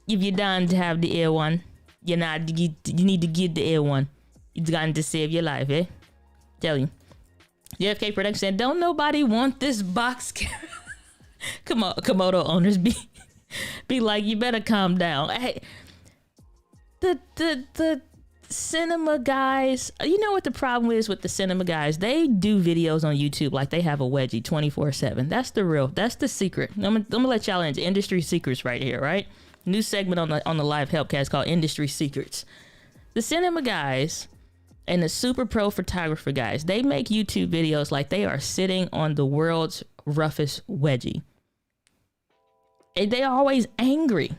If you don't have the A1, you need to get the A1. It's going to save your life, eh? Tell you. JFK Production said, don't nobody want this box camera. Come on, Komodo owners be like, you better calm down. Hey, the cinema guys, you know what the problem is with the cinema guys? They do videos on YouTube like they have a wedgie 24/7. That's the secret. I'm gonna let y'all into industry secrets right here, right? New segment on the live helpcast called Industry Secrets. The cinema guys and the super pro photographer guys, they make YouTube videos like they are sitting on the world's roughest wedgie. And they are always angry.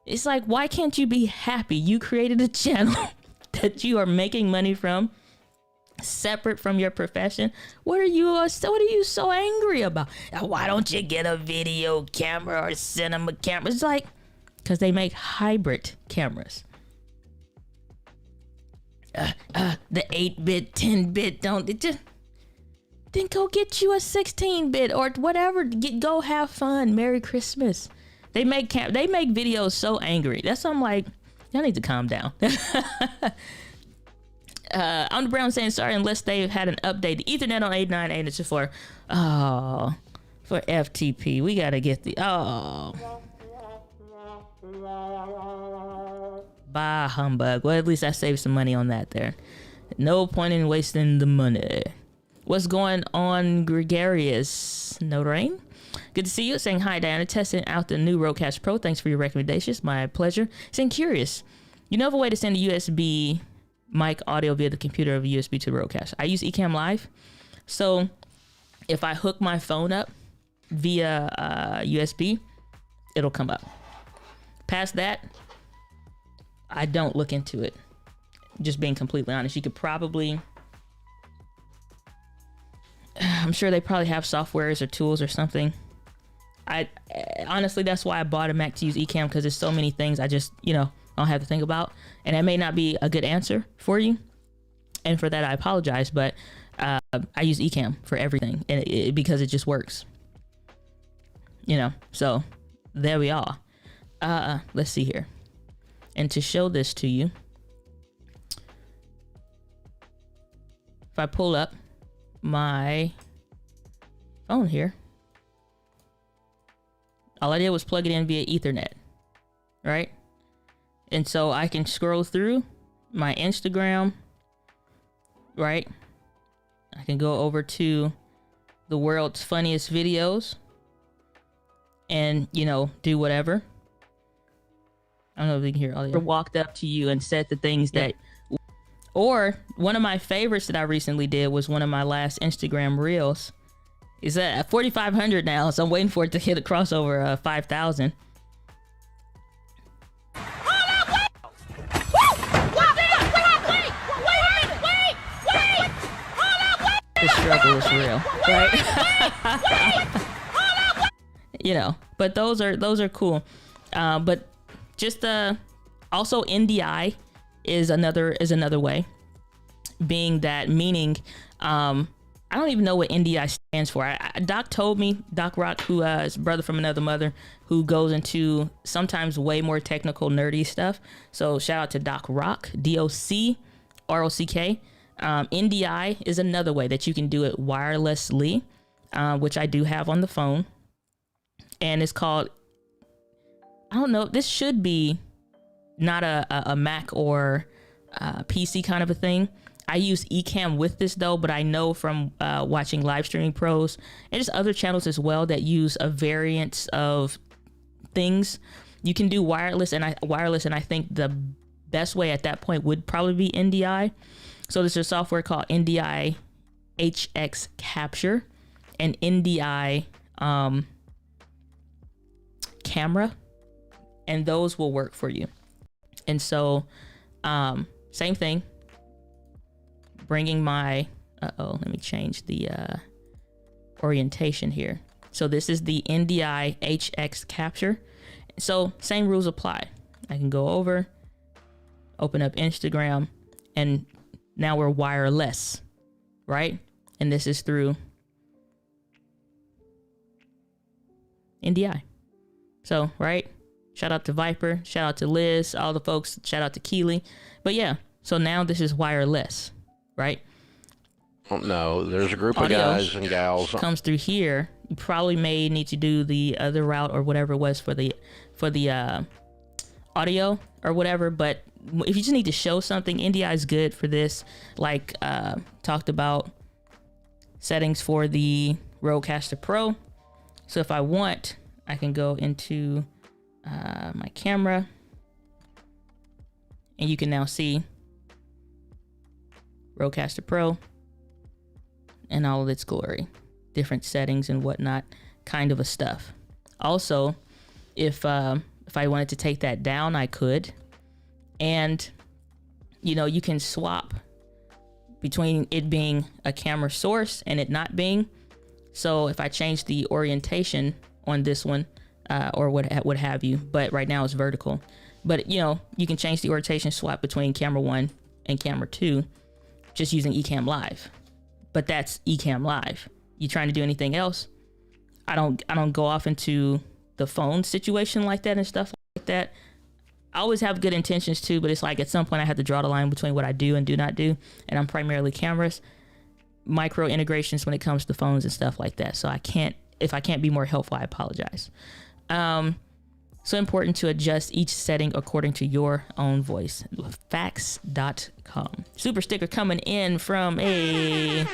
It's like, why can't you be happy? You created a channel that you are making money from, separate from your profession. What are you so angry about? Why don't you get a video camera or cinema camera? It's like, because they make hybrid cameras. The 8-bit, 10-bit, then go get you a 16-bit or whatever. Go have fun. Merry Christmas. They make videos so angry. That's why I'm like, y'all need to calm down. On the Brown saying sorry unless they've had an update. The Ethernet on 898 is for FTP. We gotta get the bah humbug. Well, at least I saved some money on that there. No point in wasting the money. What's going on, Gregarious? No rain? Good to see you. Saying hi, Diana. Testing out the new Rodecaster Pro. Thanks for your recommendations. My pleasure. Saying curious. You know of a way to send a USB mic audio via the computer of a USB to the Rodecaster? I use Ecamm Live. So if I hook my phone up via USB, it'll come up. Past that, I don't look into it. Just being completely honest. You could probably... I'm sure they probably have softwares or tools or something. Honestly, that's why I bought a Mac to use Ecamm, because there's so many things I just, I don't have to think about. And that may not be a good answer for you. And for that, I apologize. But I use Ecamm for everything, and because it just works. So there we are. Let's see here. And to show this to you, if I pull up my phone here, all I did was plug it in via Ethernet, right? And so I can scroll through my Instagram, right? I can go over to the world's funniest videos and, do whatever. I don't know if you can hear all that. Walked up to you and said the things that... Or one of my favorites that I recently did was one of my last Instagram reels. It's at 4,500 now, so I'm waiting for it to hit a crossover 5,000. The struggle is real, right? But those are cool. But just also NDI is another way, meaning I don't even know what NDI stands for. Doc told me, Doc Rock, who is brother from another mother, who goes into sometimes way more technical nerdy stuff. So shout out to Doc Rock, DOCROCK. NDI is another way that you can do it wirelessly, which I do have on the phone, and it's called, I don't know, this should be not a Mac or PC kind of a thing. I use Ecamm with this though, but I know from watching live streaming pros and just other channels as well that use a variance of things. You can do wireless, and I think the best way at that point would probably be NDI. So there's a software called NDI HX Capture and NDI Camera, and those will work for you. And so same thing, bringing my let me change the orientation here. So this is the NDI HX capture. So same rules apply. I can go over, open up Instagram, and now we're wireless, right? And this is through NDI. So, right? Shout out to Viper, shout out to Liz, all the folks, shout out to Keely. But yeah, so now this is wireless, right? No, there's a group Audio of guys and gals. Comes through here. You probably may need to do the other route or whatever it was for the audio or whatever. But if you just need to show something, NDI is good for this. Like talked about settings for the Rodecaster Pro. So if I want, I can go into my camera, and you can now see Rodecaster Pro and all of its glory, different settings and whatnot, kind of a stuff. Also, if I wanted to take that down, I could. And, you know, you can swap between it being a camera source and it not being. So if I change the orientation on this one, or what have you, but right now it's vertical. But, you know, you can change the orientation swap between camera 1 and camera 2 just using Ecamm Live. But that's Ecamm Live. You trying to do anything else? I don't go off into the phone situation like that and stuff like that. I always have good intentions too, but it's like at some point I have to draw the line between what I do and do not do. And I'm primarily cameras, micro integrations when it comes to phones and stuff like that. So if I can't be more helpful, I apologize. So important to adjust each setting according to your own voice. Facts.com. Super sticker coming in from saying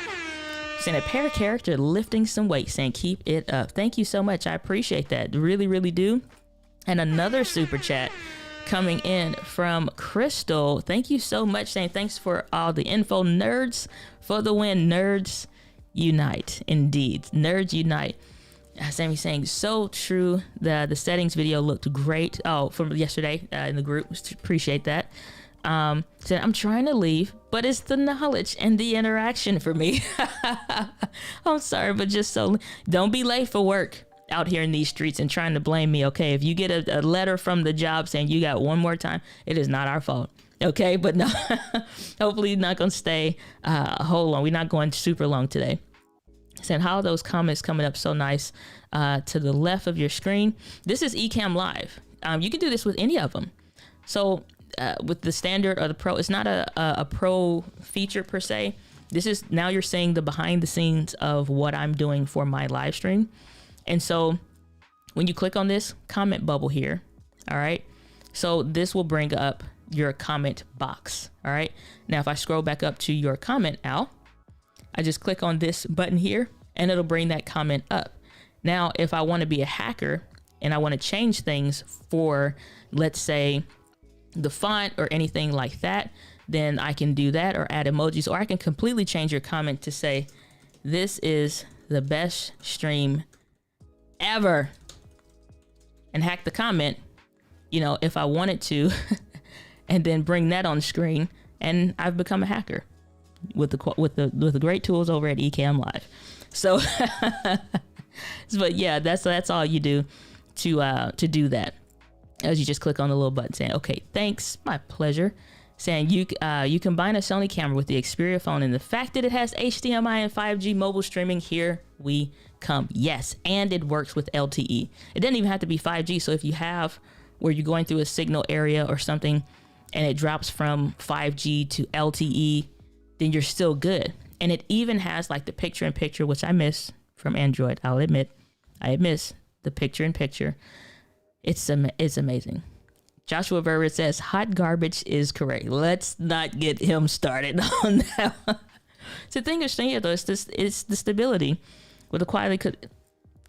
a pair character lifting some weight, saying keep it up. Thank you so much. I appreciate that. Really, really do. And another super chat coming in from Crystal. Thank you so much, saying thanks for all the info. Nerds for the win. Nerds unite. Indeed. Nerds unite. Sammy saying so true. The settings video looked great. Oh, from yesterday in the group. Appreciate that. Said I'm trying to leave, but it's the knowledge and the interaction for me. I'm sorry, but don't be late for work out here in these streets and trying to blame me. Okay, if you get a letter from the job saying you got one more time, it is not our fault. Okay, but no, hopefully you're not gonna stay a whole long. We're not going super long today. Saying how are those comments coming up so nice to the left of your screen. This is Ecamm Live. You can do this with any of them. So with the standard or the pro, it's not a pro feature per se. This is now you're seeing the behind the scenes of what I'm doing for my live stream. And so when you click on this comment bubble here, all right, so this will bring up your comment box. All right, now if I scroll back up to your comment owl, I just click on this button here and it'll bring that comment up. Now, if I want to be a hacker and I want to change things for, let's say, the font or anything like that, then I can do that or add emojis, or I can completely change your comment to say, this is the best stream ever, and hack the comment, you know, if I wanted to, and then bring that on the screen, and I've become a hacker with the great tools over at Ecamm Live. So, but yeah, that's all you do to do that. As you just click on the little button saying, okay, thanks, my pleasure. Saying you combine a Sony camera with the Xperia phone, and the fact that it has HDMI and 5G mobile streaming, here we come. Yes, and it works with LTE. It doesn't even have to be 5G. So if you have where you're going through a signal area or something and it drops from 5G to LTE, then you're still good. And it even has like the picture-in-picture, which I miss from Android. I'll admit, I miss the picture-in-picture. It's amazing. Joshua Verber says hot garbage is correct. Let's not get him started on that one. So the thing is, though, it's the stability with the quality.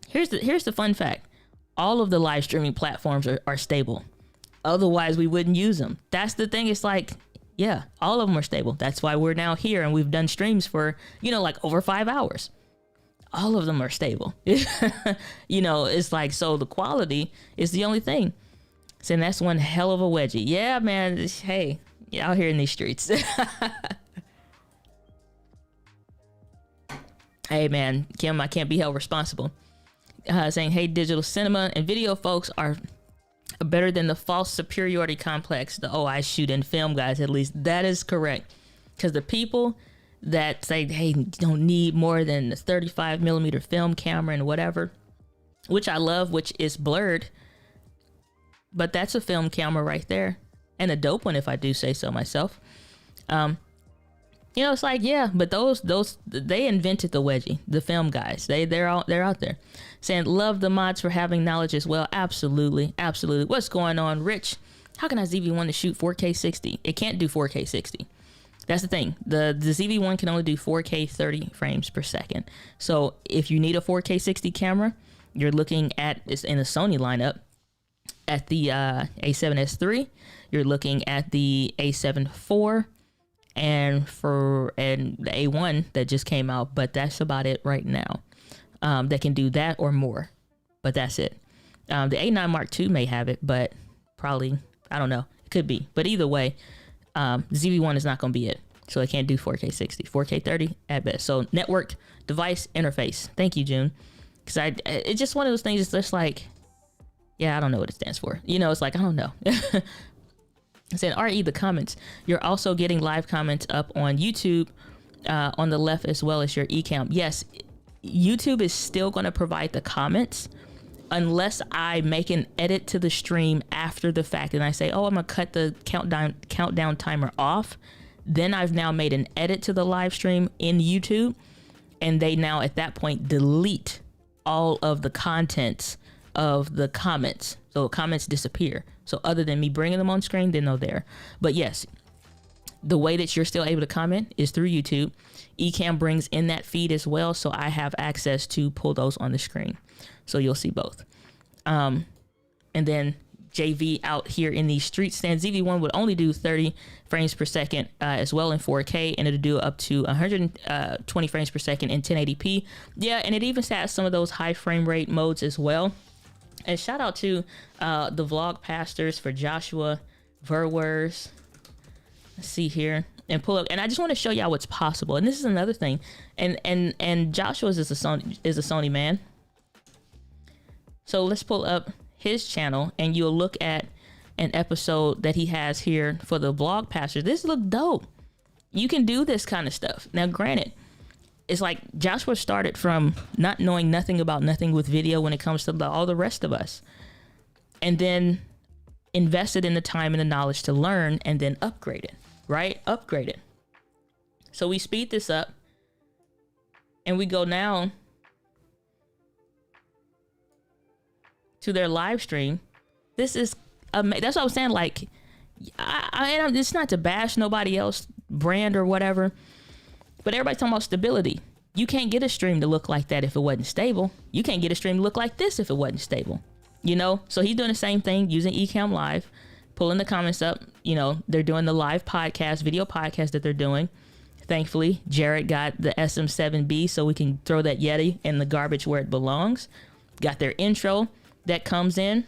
Here's the fun fact: all of the live streaming platforms are stable. Otherwise, we wouldn't use them. That's the thing. It's like, yeah, all of them are stable. That's why we're now here and we've done streams for, like over 5 hours. All of them are stable. It's like, so the quality is the only thing. So that's one hell of a wedgie. Yeah, man. Hey, out here in these streets. Hey, man, Kim, I can't be held responsible. saying, hey, digital cinema and video folks are better than the false superiority complex. I shoot in film guys, at least that is correct. Because the people that say, hey, you don't need more than a 35 millimeter film camera and whatever, which I love, which is blurred, but that's a film camera right there, and a dope one if I do say so myself. It's like, yeah, but those they invented the wedgie, the film guys. They're out there saying, love the mods for having knowledge as well. Absolutely. What's going on, Rich? How can I ZV-1 to shoot 4K 60? It can't do 4K 60. That's the thing. The ZV-1 can only do 4K 30 frames per second. So if you need a 4K 60 camera, you're looking at, it's in the Sony lineup, at the A7S III. You're looking at the A7 IV and the A1 that just came out, but that's about it right now. That can do that or more, but that's it. The A9 Mark II may have it, but probably, I don't know. It could be, but either way, ZV-1 is not going to be it. So it can't do 4K 60, 4K 30 at best. So network device interface. Thank you, June. Because it's just one of those things. It's just like, yeah, I don't know what it stands for. It's like, I don't know. Saying RE the comments. You're also getting live comments up on YouTube on the left as well as your eCam. Yes, YouTube is still going to provide the comments unless I make an edit to the stream after the fact and I say, I'm gonna cut the countdown timer off. Then I've now made an edit to the live stream in YouTube, and they now at that point delete all of the contents of the comments. So the comments disappear. So other than me bringing them on screen, they're not there. But yes, the way that you're still able to comment is through YouTube. Ecamm brings in that feed as well, so I have access to pull those on the screen. So you'll see both. And then JV out here in these street stands, ZV-1 would only do 30 frames per second as well in 4K, and it'll do up to 120 frames per second in 1080p. Yeah, and it even has some of those high frame rate modes as well. And shout out to the vlog pastors for Joshua Verwers. Let's see here and pull up. And I just want to show y'all what's possible. And this is another thing. And Joshua is a Sony man. So let's pull up his channel and you'll look at an episode that he has here for the vlog pastors. This look dope. You can do this kind of stuff. Now, granted, it's like Joshua started from not knowing nothing about nothing with video when it comes to all the rest of us, and then invested in the time and the knowledge to learn and then upgrade it, right? Upgrade it. So we speed this up and we go now to their live stream. This is amazing. That's what I was saying. Like, it's not to bash nobody else brand or whatever, but everybody's talking about stability. You can't get a stream to look like that if it wasn't stable. You can't get a stream to look like this if it wasn't stable. So he's doing the same thing using Ecamm Live, pulling the comments up. They're doing the live podcast, video podcast that they're doing. Thankfully, Jared got the SM7B so we can throw that Yeti in the garbage where it belongs. Got their intro that comes in.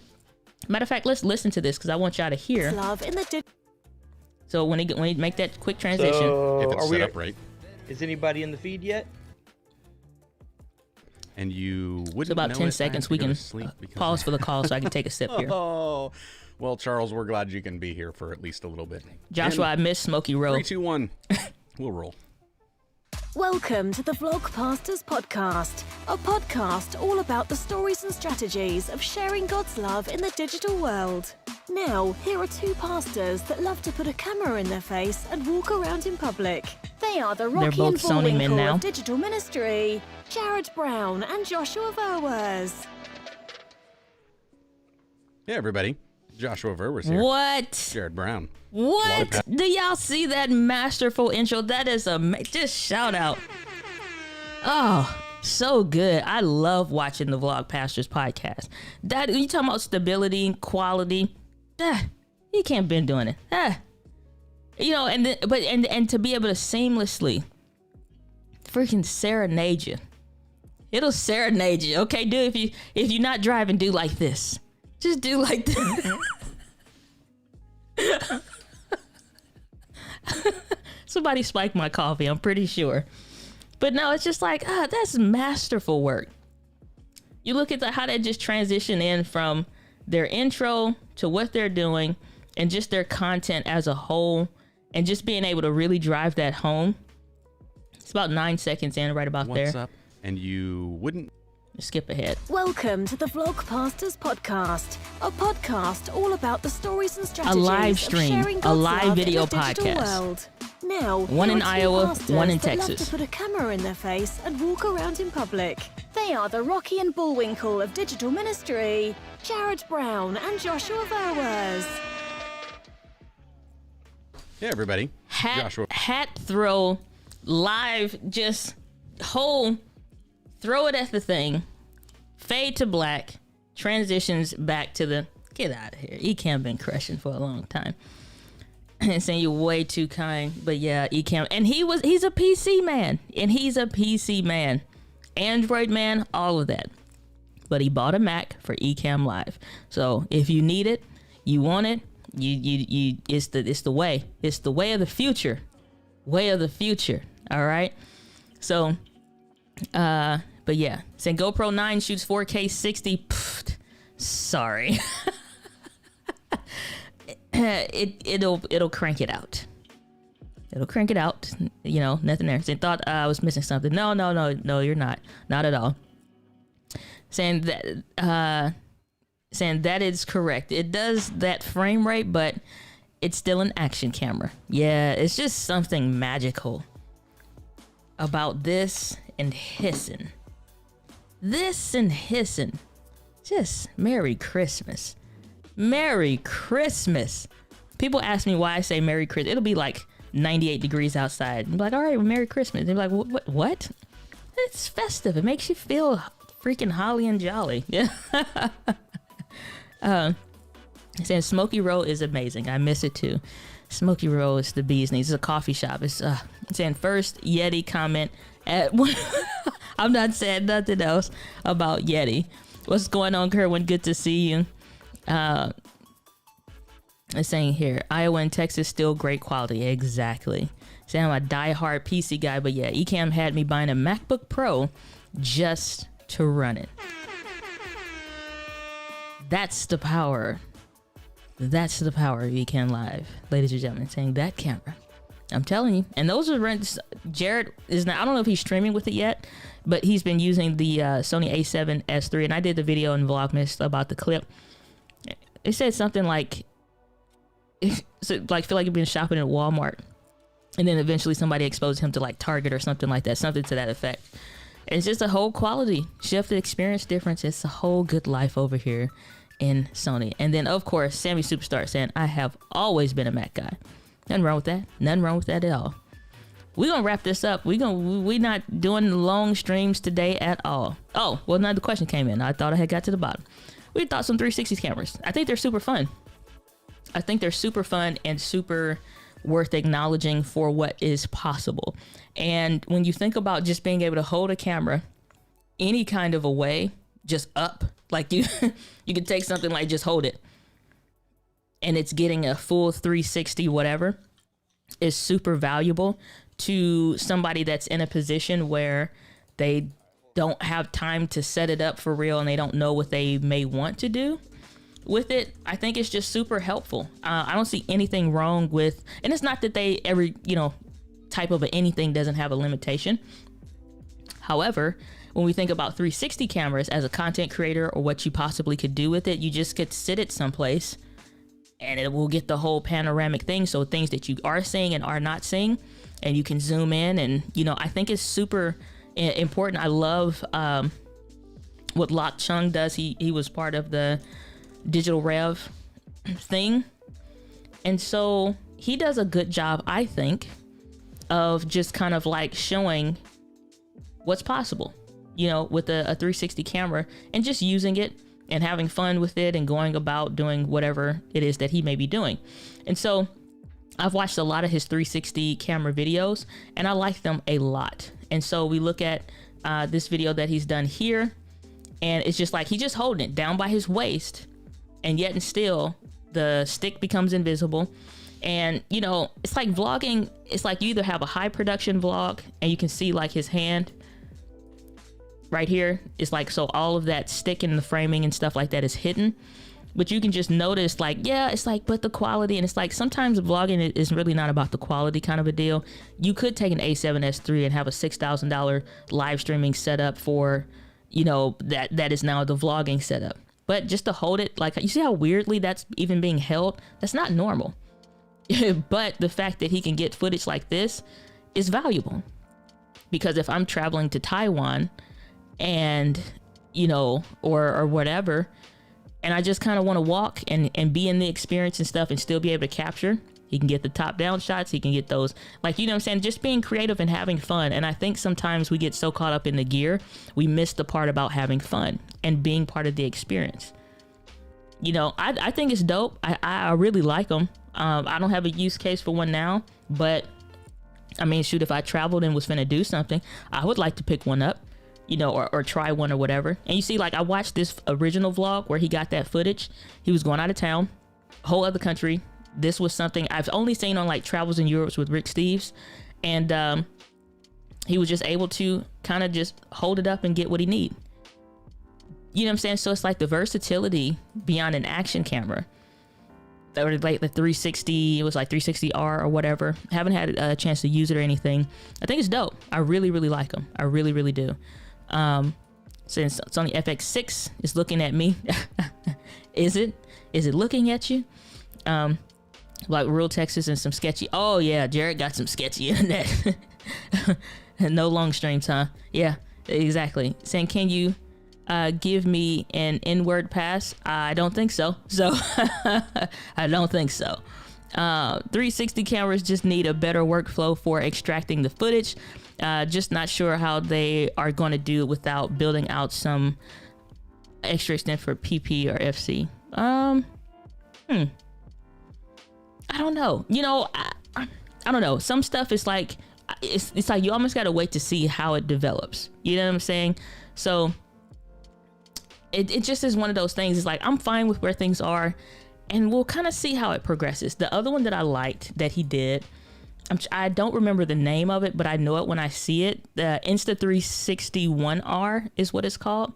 Matter of fact, let's listen to this because I want y'all to hear. So when you make that quick transition, so if it's set up right. Is anybody in the feed yet? And you wouldn't it's about know 10 it, seconds. We can pause for the call so I can take a sip here. Oh, well, Charles, we're glad you can be here for at least a little bit. Joshua, I miss Smokey Row. 3, 2, 1. We'll roll. Welcome to the Vlogpastors Podcast, a podcast all about the stories and strategies of sharing God's love in the digital world. Now, here are two pastors that love to put a camera in their face and walk around in public. They are the Rocky and Bullwinkle of digital ministry, Jared Brown and Joshua Verwers. Hey, everybody. Joshua Verwers here. What? Jared Brown. What? Do y'all see that masterful intro? That is just shout out. Oh, so good. I love watching the Vlog Pastors podcast. That you talking about stability and quality. You can't been doing it. And to be able to seamlessly freaking serenade you. It'll serenade you. Okay, if you're not driving, do like this. Just do like this. Somebody spiked my coffee, I'm pretty sure. But no, it's just like, that's masterful work. You look at how that just transition in from their intro to what they're doing and just their content as a whole, and just being able to really drive that home. It's about 9 seconds in, right about there. What's up? And you wouldn't Skip ahead. Welcome to the Vlogpastors Podcast, a podcast all about the stories and strategies live of stream, sharing a God's live love video in the digital podcast. world. Now, One here in are two Iowa, pastors one in that love Texas. to put a camera in their face and walk around in public. They are the Rocky and Bullwinkle of digital ministry, Jared Brown and Joshua Verwers. Hey, everybody. Joshua. Hat throw, live, just throw it at the thing, fade to black, transitions back to the, get out of here. Ecamm been crushing for a long time. And saying you're way too kind, but yeah, Ecamm. And he's a PC man. Android man, all of that. But he bought a Mac for Ecamm Live. So if you need it, you want it, it's the way. It's the way of the future. Way of the future. All right. So, but yeah, saying GoPro 9 shoots 4K 60. Pfft, sorry. It'll crank it out. It'll crank it out. You know, nothing there. Saying thought I was missing something. No, you're not. Not at all. Saying that is correct. It does that frame rate, but it's still an action camera. Yeah, it's just something magical about this and hissing. Just Merry Christmas. Merry Christmas. People ask me why I say Merry Christmas. It'll be like 98 degrees outside. I'm like, all right, well, Merry Christmas. They're like, what? It's festive. It makes you feel freaking holly and jolly. Yeah. Saying Smoky Row is amazing. I miss it too. Smoky Row is the bee's knees. It's a coffee shop. It's saying first Yeti comment at one. I'm not saying nothing else about Yeti. What's going on, Kerwin? Good to see you. It's saying here, Iowa and Texas still great quality. Exactly. Saying I'm a diehard PC guy, but yeah, Ecamm had me buying a MacBook Pro just to run it. That's the power. That's the power of Ecamm Live, ladies and gentlemen. Saying that camera, I'm telling you. And those are rents. Jared is not. I don't know if he's streaming with it yet, but he's been using the Sony A7S III, and I did the video in Vlogmas about the clip. It said something like, feel like you've been shopping at Walmart, and then eventually somebody exposed him to like Target or something like that, something to that effect. And it's just a whole quality shift, the experience difference. It's a whole good life over here in Sony. And then of course, Sammy Superstar saying, I have always been a Mac guy. Nothing wrong with that. Nothing wrong with that at all. We're gonna wrap this up. We're not doing long streams today at all. Oh, well, now the question came in. I thought I had got to the bottom. We thought some 360 cameras. I think they're super fun. And super worth acknowledging for what is possible. And when you think about just being able to hold a camera any kind of a way, just up, like you can take something like just hold it, and it's getting a full 360 whatever, is super valuable to somebody that's in a position where they don't have time to set it up for real and they don't know what they may want to do with it. I think it's just super helpful. I don't see anything wrong with, and it's not that they every type of anything doesn't have a limitation. However, when we think about 360 cameras as a content creator or what you possibly could do with it, you just could sit it someplace and it will get the whole panoramic thing. So things that you are seeing and are not seeing, and you can zoom in, and I think it's super important. I love what Lok Chung does. He was part of the Digital Rev thing, and so he does a good job, I think, of just kind of like showing what's possible, with a 360 camera, and just using it and having fun with it and going about doing whatever it is that he may be doing. And so I've watched a lot of his 360 camera videos and I like them a lot. And so we look at this video that he's done here, and it's just like he's just holding it down by his waist, and yet and still the stick becomes invisible. And it's like vlogging. It's like you either have a high production vlog and you can see like his hand, right here is like, so all of that stick in the framing and stuff like that is hidden. But you can just notice, like, yeah, it's like, but the quality, and it's like, sometimes vlogging is really not about the quality kind of a deal. You could take an A7S III and have a $6,000 live streaming setup for, you know, that is now the vlogging setup. But just to hold it, like, you see how weirdly that's even being held? That's not normal. But the fact that he can get footage like this is valuable. Because if I'm traveling to Taiwan and, you know, or whatever, and I just kind of want to walk and be in the experience and stuff and still be able to capture, he can get the top down shots. He can get those, like, you know what I'm saying? Just being creative and having fun. And I think sometimes we get so caught up in the gear, we miss the part about having fun and being part of the experience. You know, I think it's dope. I really like them. I don't have a use case for one now, but I mean, shoot, if I traveled and was finna do something, I would like to pick one up, you know, or try one or whatever. And you see, like, I watched this original vlog where he got that footage. He was going out of town, whole other country. This was something I've only seen on like Travels in Europe with Rick Steves. And he was just able to kind of just hold it up and get what he need. You know what I'm saying? So it's like the versatility beyond an action camera. Or like the 360, it was like 360R or whatever. Haven't had a chance to use it or anything. I think it's dope. I really, really like them. I really, really do. Since Sony FX6 is looking at me, is it looking at you? Like real Texas and some sketchy. Oh yeah, Jared got some sketchy internet. No long streams, huh? Yeah, exactly. Saying, can you give me an N-word pass? I don't think so. I don't think so. 360 cameras just need a better workflow for extracting the footage. Just not sure how they are going to do it without building out some extra extent for PP or FC. I don't know. You know, I don't know. Some stuff is like, it's like you almost got to wait to see how it develops. You know what I'm saying? So it just is one of those things. It's like, I'm fine with where things are, and we'll kind of see how it progresses. The other one that I liked that he did, I don't remember the name of it, but I know it when I see it. The Insta360-1R is what it's called.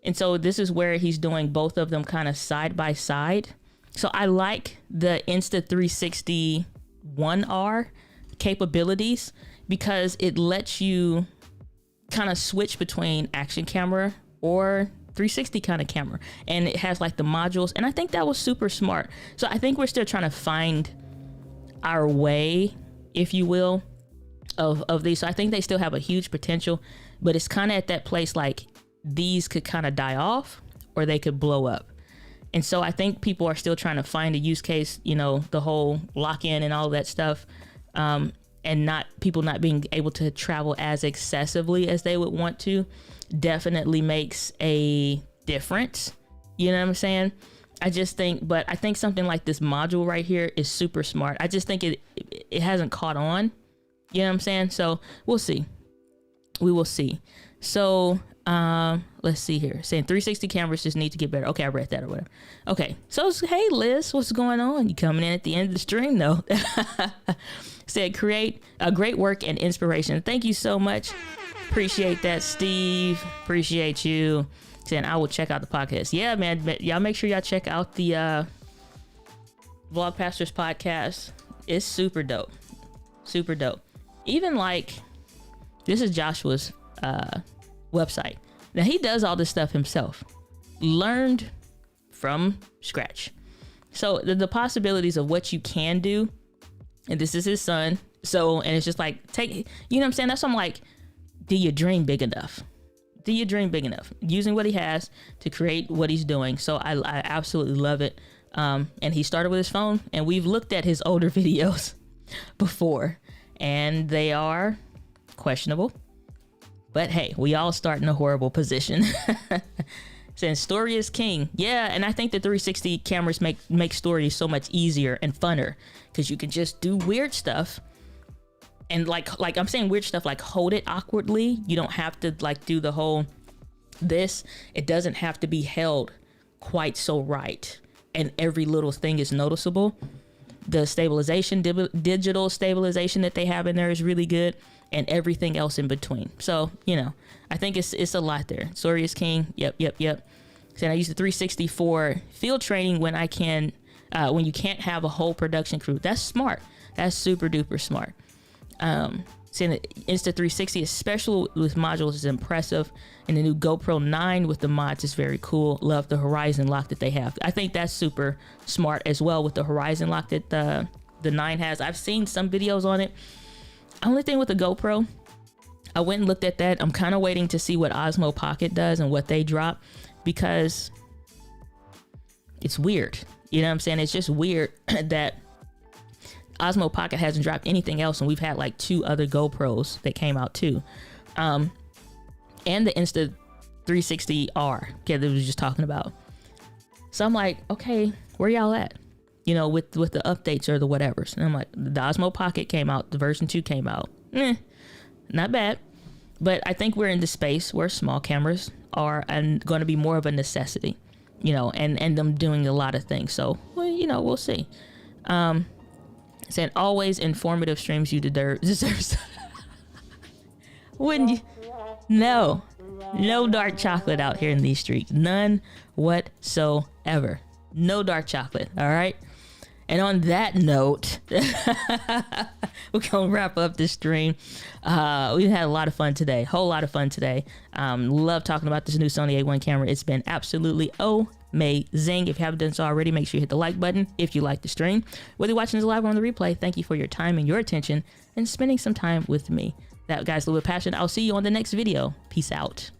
And so this is where he's doing both of them kind of side by side. So I like the Insta360-1R capabilities because it lets you kind of switch between action camera or 360 kind of camera, and it has like the modules, and I think that was super smart. So I think we're still trying to find our way, if you will, of these. So I think they still have a huge potential, but it's kind of at that place like these could kind of die off or they could blow up. And so I think people are still trying to find a use case, you know, the whole lock-in and all of that stuff, and people not being able to travel as excessively as they would want to definitely makes a difference. You know what I'm saying? I think something like this module right here is super smart. I just think it hasn't caught on. You know what I'm saying? So we'll see. We will see. So let's see here. Saying 360 cameras just need to get better. Okay, I read that or whatever. Okay, so hey Liz, what's going on? You coming in at the end of the stream though? Said create a great work and inspiration. Thank you so much. Appreciate that, Steve. Appreciate you. Saying I will check out the podcast. Yeah, man. Y'all make sure y'all check out the Vlog Pastors podcast. It's super dope. Super dope. Even like, this is Joshua's website. Now he does all this stuff himself. Learned from scratch. So the possibilities of what you can do, and this is his son. So, and it's just like, you know what I'm saying? That's why I'm like, do you dream big enough? Do you dream big enough? Using what he has to create what he's doing. So I absolutely love it. And he started with his phone, and we've looked at his older videos before, and they are questionable. But hey, we all start in a horrible position. Saying story is king. Yeah, and I think the 360 cameras make stories so much easier and funner because you can just do weird stuff. And like I'm saying weird stuff, like hold it awkwardly. You don't have to like do the whole this. It doesn't have to be held quite so right, and every little thing is noticeable. The stabilization, digital stabilization that they have in there is really good, and everything else in between. So, you know, I think it's a lot there. Sori is king. Yep. So I use the 360 for field training when when you can't have a whole production crew. That's smart. That's super duper smart. Saying the Insta360, especially with modules, is impressive. And the new GoPro 9 with the mods is very cool. Love the horizon lock that they have. I think that's super smart as well with the horizon lock that the 9 has. I've seen some videos on it. Only thing with the GoPro, I went and looked at that. I'm kind of waiting to see what Osmo Pocket does and what they drop, because it's weird. You know what I'm saying? It's just weird that Osmo Pocket hasn't dropped anything else, and we've had like 2 other GoPros that came out too, and the Insta360R that we was just talking about. So I'm like, okay, where y'all at? You know, with the updates or the whatevers. And I'm like, the Osmo Pocket came out, the version 2 came out, not bad. But I think we're in the space where small cameras are and going to be more of a necessity, you know, and them doing a lot of things. So, well, you know, we'll see. Saying always informative streams you deserve. Wouldn't you? No dark chocolate out here in these streets. None whatsoever. No dark chocolate. All right. And on that note, we're gonna wrap up this stream. We had a lot of fun today. Whole lot of fun today. Love talking about this new Sony A1 camera. It's been absolutely amazing. If you haven't done so already, make sure you hit the like button if you like the stream. Whether you're watching this live or on the replay, thank you for your time and your attention and spending some time with me. That, guys, a little bit passion. I'll see you on the next video. Peace out.